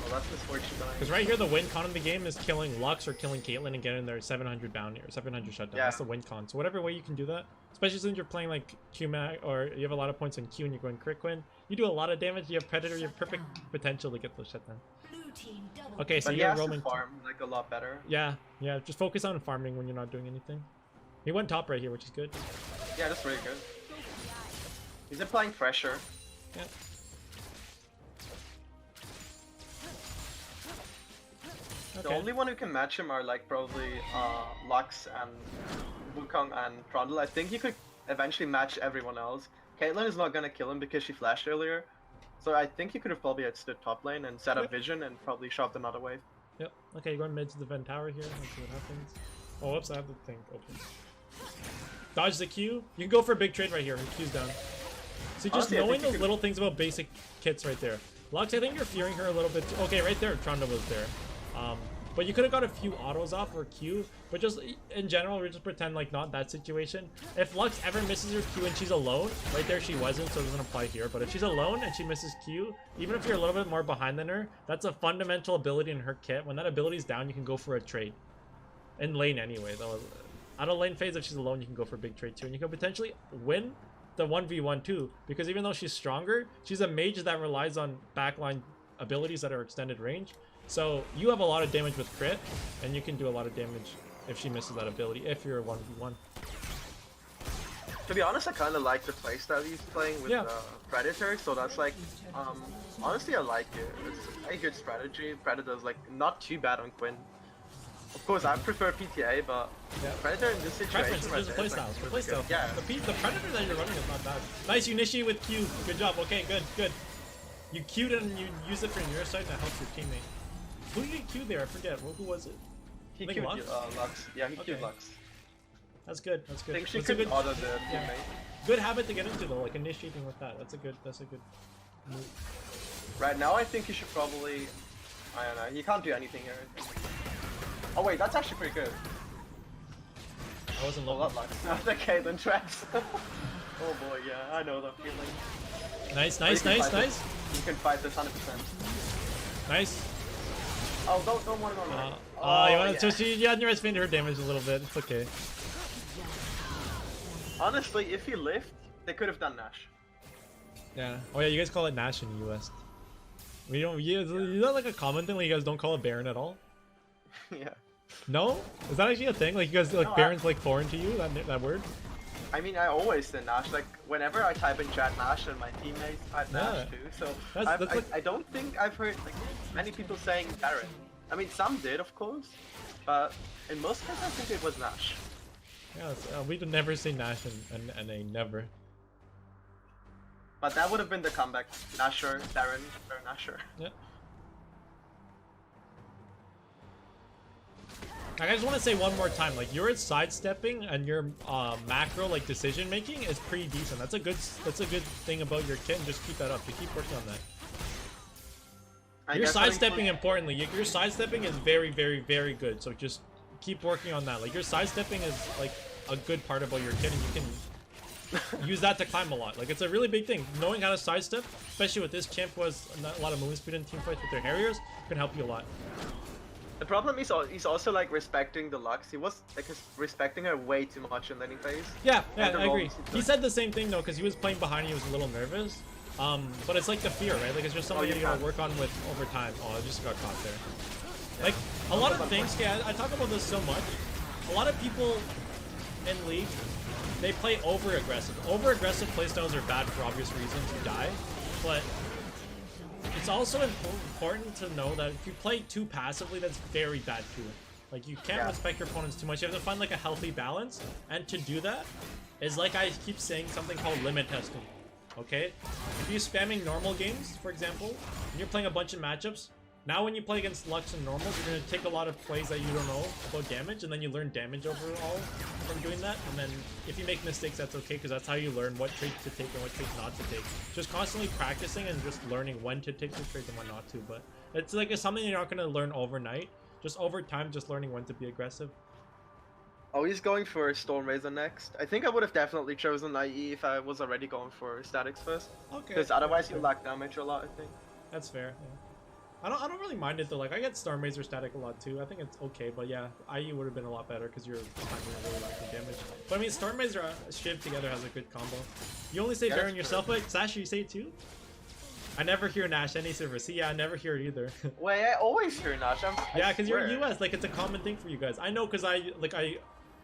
Well, that's misfortune dying. Because right here, the win con in the game is killing Lux or killing Caitlyn and getting their 700 bounty or 700 shutdown. Yeah. That's the win con. So whatever way you can do that, especially since you're playing like QMAG or you have a lot of points in Q and you're going crit Quinn, you do a lot of damage. You have Predator. You have perfect potential to get those shutdown. Okay, so But he you're has to roaming. farm like a lot better. Yeah, yeah. Just focus on farming when you're not doing anything. He went top right here, which is good. Yeah, that's really good. He's applying pressure. Yeah. The Okay. only one who can match him are like probably Lux and Wukong and Trundle. I think he could eventually match everyone else. Caitlyn is not gonna kill him because she flashed earlier. So I think he could have probably stood top lane and set up Yep. vision and probably shoved another wave. Yep. Okay, going mid to the vent tower here. Let's see what happens. Oh, whoops! I have the thing open. Dodge the Q. You can go for a big trade right here. He Q's down. See, just Honestly, I knowing think you those could- little things about basic kits right there. Lux, I think you're fearing her a little bit. Okay, right there, Trunda was there. But you could have got a few autos off or Q. But just in general, we just pretend like not that situation. If Lux ever misses her Q and she's alone, right there she wasn't, so it doesn't apply here. But if she's alone and she misses Q, even if you're a little bit more behind than her, that's a fundamental ability in her kit. When that ability's down, you can go for a trade. In lane anyway, though. Out of lane phase, if she's alone, you can go for a big trade too. And you can potentially win the 1v1 too. Because even though she's stronger, she's a mage that relies on backline abilities that are extended range. So you have a lot of damage with crit, and you can do a lot of damage if she misses that ability, if you're a 1v1. To be honest, I kind of like the playstyle he's playing with Yeah. Predator, so that's like, honestly I like it. It's a good strategy. Predator's like not too bad on Quinn. Of course, I prefer PTA, but Yeah. Predator in this situation Preference, right there's a there is, playstyle. like, It's a really playstyle. good. Yeah. The Predator that you're running is not bad. Nice, you initiate with Q. Good job. Okay, good, good. You Q'd and you use it from your side to help your teammate. Who did you Q there? I forget. Who was it? He I think queued Lux? Lux. Yeah, he queued Okay. Lux. That's good. That's I good. think she That's a could good, auto the yeah. teammate. good habit to get into though, like initiating with that. That's a good move. Right now, I think he should probably. I don't know. He can't do anything here. Oh wait, that's actually pretty good. I wasn't A lot looking. Lux. The Caitlyn tracks. Oh boy, yeah, I know the feeling. Nice, Or nice, you can nice, fight nice. this. You can fight this 100%. Nice. Oh, don't want to go right. You want to, so you underestimated her damage a little bit. It's okay. Honestly, if he lived, they could have done Nash. Yeah. Oh yeah, you guys call it Nash in the US. We don't. Is that like a common thing? Like you guys don't call it Baron at all? Yeah. No? Is that actually a thing? Like you guys like No, Baron's like foreign to you? That word? I mean, I always say Nash. Like, whenever I type in chat Nash and my teammates type Nash Yeah. too. So, That's like- I don't think I've heard like many people saying Baron. I mean, some did, of course. But in most cases, I think it was Nash. Yeah. We'd never say Nash and a never. But that would have been the comeback. Nasher, Baron, or Nasher. Yeah. I just want to say one more time, like your sidestepping and your macro like decision making is pretty decent. That's a good thing about your kit, and just keep that up. You keep working on that. Your sidestepping, importantly, your sidestepping is very, very, very good. So just keep working on that. Like your sidestepping is like a good part about your kit, and you can use that to climb a lot. Like it's a really big thing. Knowing how to sidestep, especially with this champ who has a lot of movement speed in team fights with their Harriers, can help you a lot. The problem is he's also like respecting the Lux. He was like respecting her way too much in laning phase. Yeah, And the I agree. roles he He took. said the same thing though, because he was playing behind. He was a little nervous. But it's like the fear, right? Like it's just something you you gotta can't. work on with over time. Oh, I just got caught there. Like a lot of things. Yeah, I talk about this so much. A lot of people in League, they play over aggressive. Over aggressive playstyles are bad for obvious reasons. You die, but It's also important to know that if you play too passively, that's very bad too. Like, you can't respect your opponents too much. You have to find like a healthy balance, and to do that is, like I keep saying, something called limit testing. Okay? If you're spamming normal games, for example, and you're playing a bunch of matchups, now when you play against Lux and normals, you're going to take a lot of plays that you don't know about damage, and then you learn damage overall from doing that. And then if you make mistakes, that's okay, because that's how you learn what traits to take and what traits not to take. Just constantly practicing and just learning when to take the traits and when not to. But it's like, it's something you're not going to learn overnight. Just over time, just learning when to be aggressive. Oh, he's going for Storm Razor next. I think I would have definitely chosen IE if I was already going for statics first. Okay. Because otherwise you lack damage a lot, I think. That's fair. Yeah. I don't really mind it though. Like, I get Storm Razor static a lot too. I think it's okay, but yeah, IE would have been a lot better because you're really lacking damage. But I mean, Storm Razor Shiv together has a good combo. You only say Baron yourself, but Sasha, you say it too? I never hear Nash any server. See, yeah, I never hear it either. Wait, I always hear Nash. Yeah, because you're US. Like, it's a common thing for you guys. I know, because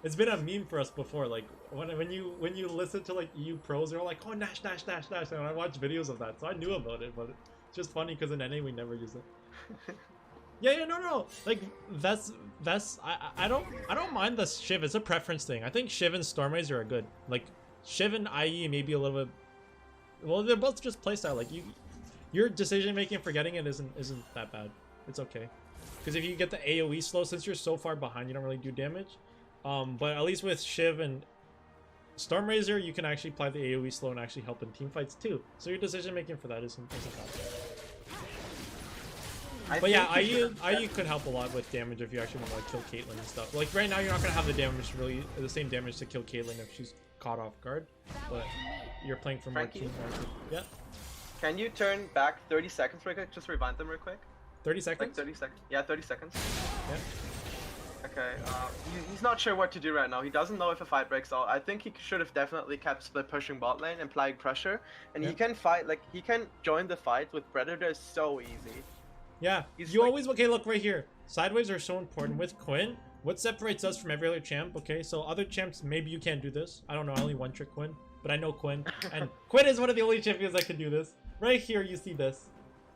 it's been a meme for us before. Like, when you listen to like EU pros, they're all like, oh, Nash, Nash, Nash, Nash, and I watch videos of that, so I knew about it. But it's just funny because in NA we never use it. Yeah, no. Like, that's I don't mind the Shiv. It's a preference thing. I think Shiv and Storm Razor are good. Like, Shiv and IE maybe a little bit. Well, they're both just playstyle. Like, your decision making for getting it isn't that bad. It's okay. Because if you get the AoE slow, since you're so far behind, you don't really do damage. But at least with Shiv and Storm Razor, you can actually apply the AoE slow and actually help in team fights too. So your decision making for that isn't bad. But yeah, IU could help a lot with damage if you actually want to like kill Caitlyn and stuff. Like right now, you're not gonna have the same damage to kill Caitlyn if she's caught off guard. But you're playing for more team. Yeah. Can you turn back 30 seconds real quick? Just rewind them real quick. 30 seconds? Like 30 seconds. Yeah, 30 seconds. Yeah. Okay, he's not sure what to do right now. He doesn't know if a fight breaks out. I think he should have definitely kept split pushing bot lane, applying pressure. And he can fight, like, he can join the fight with Predator so easy. Yeah, you like, always, okay, look right here. Sideways are so important with Quinn. What separates us from every other champ, okay? So other champs, maybe you can't do this. I don't know, I only one-trick Quinn. But I know Quinn. And Quinn is one of the only champions that can do this. Right here, you see this.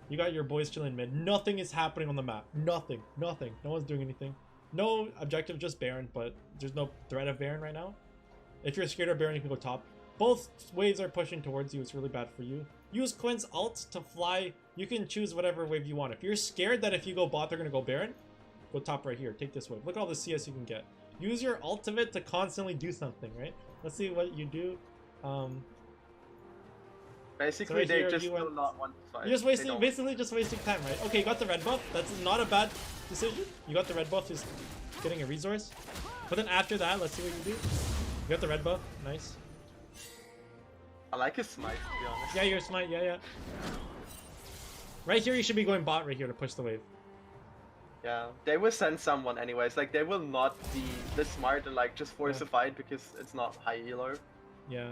You got your boys chilling mid. Nothing is happening on the map. Nothing. No one's doing anything. No objective, just Baron, but there's no threat of Baron right now. If you're scared of Baron, you can go top. Both waves are pushing towards you. It's really bad for you. Use Quinn's ult to fly. You can choose whatever wave you want. If you're scared that if you go bot, they're going to go Baron, go top right here. Take this wave. Look at all the CS you can get. Use your ultimate to constantly do something, right? Let's see what you do. Basically, so they just will not want to fight. You're just basically just wasting time, right? Okay, you got the red buff. That's not a bad decision. You got the red buff, just getting a resource. But then after that, let's see what you do. You got the red buff. Nice. I like his smite, to be honest. Yeah, your smite. Yeah. Right here, you should be going bot right here to push the wave. Yeah, they will send someone anyways. Like, they will not be this smart and like just force a fight because it's not high elo. Yeah.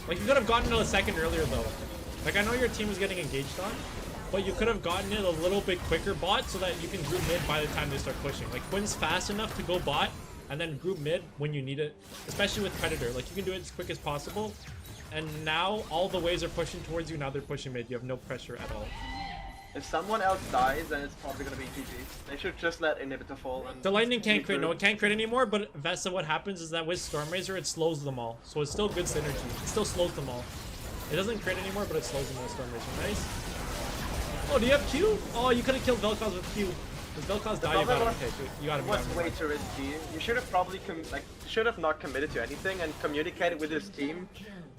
Like, you could have gotten it a second earlier though. Like, I know your team was getting engaged on, but you could have gotten it a little bit quicker bot so that you can group mid by the time they start pushing. Like, Quinn's fast enough to go bot and then group mid when you need it, especially with Predator. Like, you can do it as quick as possible. And now all the waves are pushing towards you. Now they're pushing mid. You have no pressure at all. If someone else dies, then it's probably gonna be GG. They should just let inhibitor fall. And the lightning can't crit. No, it can't crit anymore. But Vesa, what happens is that with Storm Razor, it slows them all. So it's still good synergy. It still slows them all. It doesn't crit anymore, but it slows them with Storm Razor. Nice. Oh, do you have Q? Oh, you could have killed Vel'Koz with Q. Because Vel'Koz died, you got him. It was way too risky. You should have probably not committed to anything and communicated with his team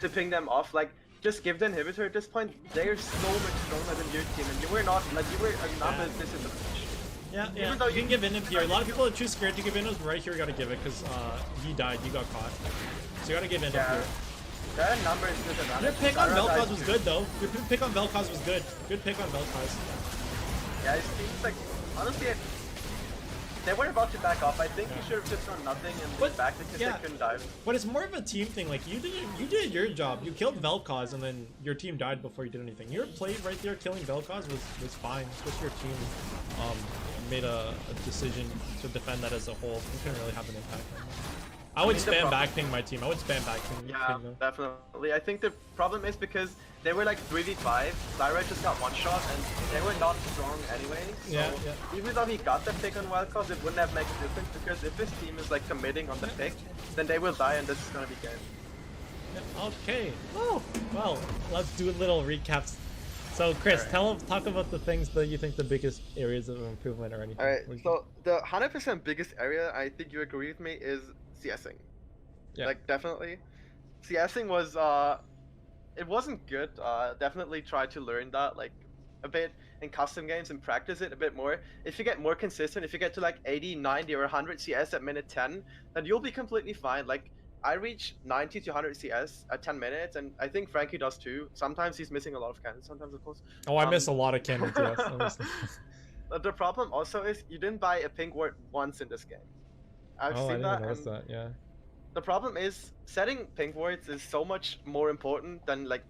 to ping them off. Like, just give the inhibitor at this point. They are so much stronger than your team, and you were not, like, you were a number this in the pitch. Yeah. You can give in here. A lot of people are too scared to give in. Right here, you gotta give it because he died. You got caught. So you gotta give in here. That number is disadvantage. Your pick on Vel'Koz was good though. Your pick on Vel'Koz was good. Good pick on Vel'Koz. Yeah, his team's like, honestly, they were about to back off. I think he should have just done nothing and went back because they couldn't dive. But it's more of a team thing. Like, you did your job. You killed Vel'Koz and then your team died before you did anything. Your play right there killing Vel'Koz was fine. It's just your team made a decision to defend that as a whole. You couldn't really have an impact on that. I would mean, the spam problem- back ping my team. I would spam back ping. Yeah, ping them. definitely. I think the problem is because they were like 3v5, Lyra just got one shot, and they were not strong anyway. So Yeah, yeah. even though he got the pick on wildcards, it wouldn't have made a difference because if his team is like committing on the pick, then they will die, and this is gonna be game. Yeah, okay. Oh, well, let's do a little recaps. So, Chris, Alright. talk about the things that you think the biggest areas of improvement or anything. Alright, We can- so the 100% biggest area, I think you agree with me, is CSing. Yeah. Like, definitely. CSing was, it wasn't good. Definitely try to learn that, like, a bit in custom games and practice it a bit more. If you get more consistent, if you get to like 80, 90, or 100 CS at minute 10, then you'll be completely fine. Like, I reach 90 to 100 CS at 10 minutes, and I think Frankie does too. Sometimes he's missing a lot of cannons, sometimes of course. Oh, I miss a lot of cannons, yes. I miss- But the problem also is you didn't buy a pink ward once in this game. I've Oh, I seen didn't that, notice and that, yeah. the problem is setting pink wards is so much more important than like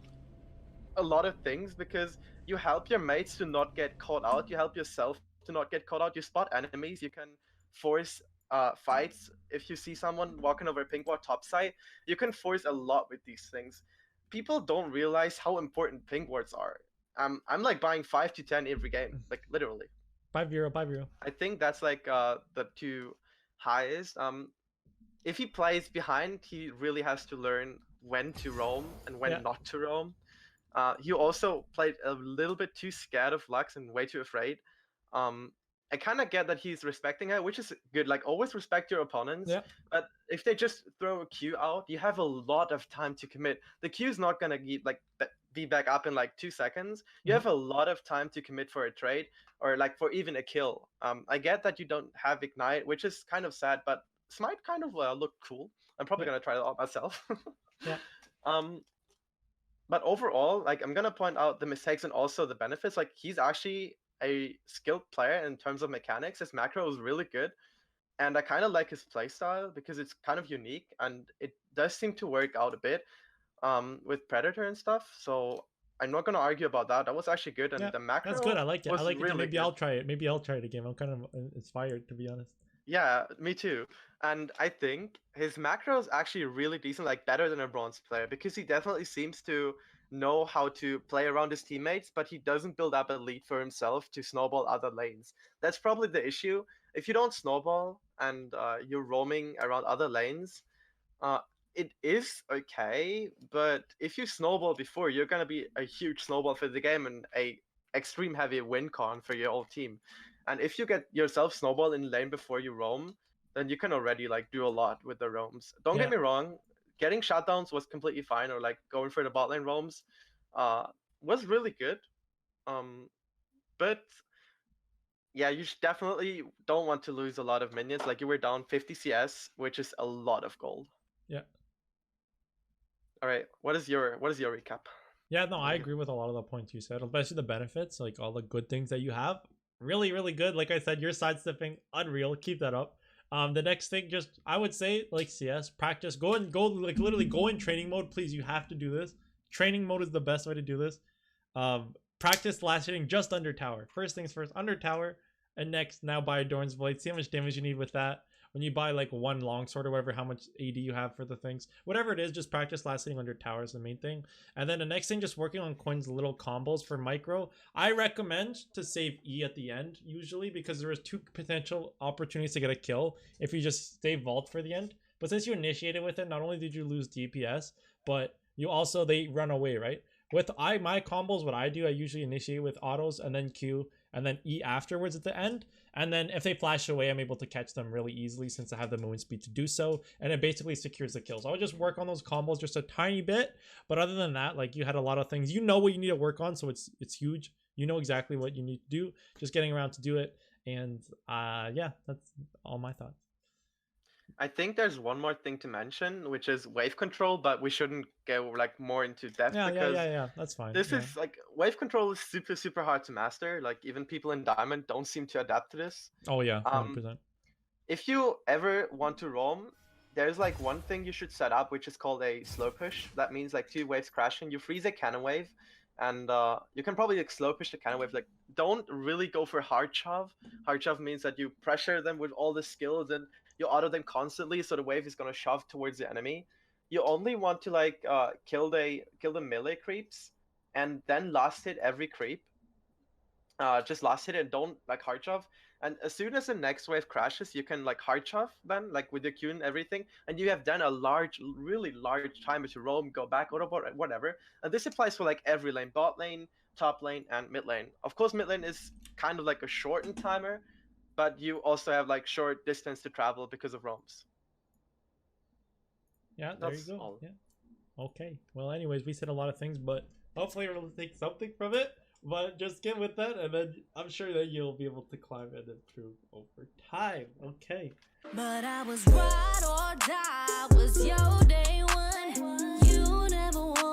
a lot of things because you help your mates to not get caught out, you help yourself to not get caught out, you spot enemies, you can force fights. If you see someone walking over a pink ward topside, you can force a lot with these things. People don't realize how important pink wards are. I'm like buying 5 to 10 every game, like literally. 5-0, 5-0. I think that's like the two highest. If he plays behind, he really has to learn when to roam and when Yeah. not to roam. He also played a little bit too scared of Lux and way too afraid. I kind of get that he's respecting her, which is good. Like, always respect your opponents. Yeah. But if they just throw a Q out, you have a lot of time to commit. The Q is not gonna be back up in like 2 seconds. You Mhm. have a lot of time to commit for a trade or like for even a kill. I get that you don't have Ignite, which is kind of sad, but Smite kind of looked cool. I'm probably Yeah. gonna try it out myself. Yeah. But overall, like, I'm gonna point out the mistakes and also the benefits. Like, he's actually a skilled player in terms of mechanics. His macro is really good, and I kind of like his playstyle because it's kind of unique and it does seem to work out a bit with Predator and stuff. So I'm not gonna argue about that. That was actually good, and Yeah, the macro that's good. I like it. I was like it. really Maybe good. I'll try it. Maybe I'll try it again. I'm kind of inspired, to be honest. Yeah, me too. And I think his macro is actually really decent, like better than a bronze player, because he definitely seems to know how to play around his teammates, but he doesn't build up a lead for himself to snowball other lanes. That's probably the issue. If you don't snowball and you're roaming around other lanes, uh, it is okay, but if you snowball before, you're gonna be a huge snowball for the game and a extreme heavy win con for your whole team. And if you get yourself snowball in lane before you roam, then you can already like do a lot with the roams. Don't Yeah. get me wrong, getting shutdowns was completely fine, or like going for the bot lane roams was really good. But yeah, you definitely don't want to lose a lot of minions. Like, you were down 50 CS, which is a lot of gold. Yeah. All right, what is your recap? Yeah, no, I agree with a lot of the points you said, especially the benefits, like all the good things that you have. Really, really good. Like I said, your sidestepping, unreal. Keep that up. The next thing, just I would say, like CS, practice. Go like literally go in training mode, please. You have to do this. Training mode is the best way to do this. Practice last hitting just under tower. First things first, under tower, and next now buy Adorn's Blade. See how much damage you need with that. When you buy like one longsword or whatever, how much AD you have for the things, whatever it is, just practice last hitting under tower is the main thing. And then the next thing, just working on Quinn's little combos for micro. I recommend to save E at the end usually, because there is 2 potential opportunities to get a kill if you just save vault for the end. But since you initiated with it, not only did you lose DPS, but you also, they run away, right? With my combos, what I do, I usually initiate with autos and then Q and then E afterwards at the end. And then if they flash away, I'm able to catch them really easily since I have the movement speed to do so. And it basically secures the kills. I would just work on those combos just a tiny bit. But other than that, like, you had a lot of things. You know what you need to work on, so it's huge. You know exactly what you need to do. Just getting around to do it. And yeah, that's all my thoughts. I think there's one more thing to mention, which is wave control, but we shouldn't go like more into depth Yeah, that's fine. this Yeah. is like, wave control is super hard to master. Like, even people in Diamond don't seem to adapt to this. Oh yeah, 100%. If you ever want to roam, there's like one thing you should set up, which is called a slow push. That means like 2 waves crashing. You freeze a cannon wave, and you can probably like slow push the cannon wave. Like, don't really go for hard shove. Hard shove means that you pressure them with all the skills and you auto them constantly, so the wave is gonna shove towards the enemy. You only want to like kill the melee creeps, and then last hit every creep. Just last hit and don't like hard shove. And as soon as the next wave crashes, you can like hard shove then, like with your Q and everything, and you have then a large, really large timer to roam, go back, or whatever. And this applies for like every lane: bot lane, top lane, and mid lane. Of course, mid lane is kind of like a shortened timer, but you also have like short distance to travel because of roams. Yeah, there That's you go. all. Yeah. Okay. Well, anyways, we said a lot of things, but hopefully we'll take something from it. But just get with that, and then I'm sure that you'll be able to climb and improve over time. Okay. But I was ride or die, was your day one. You never want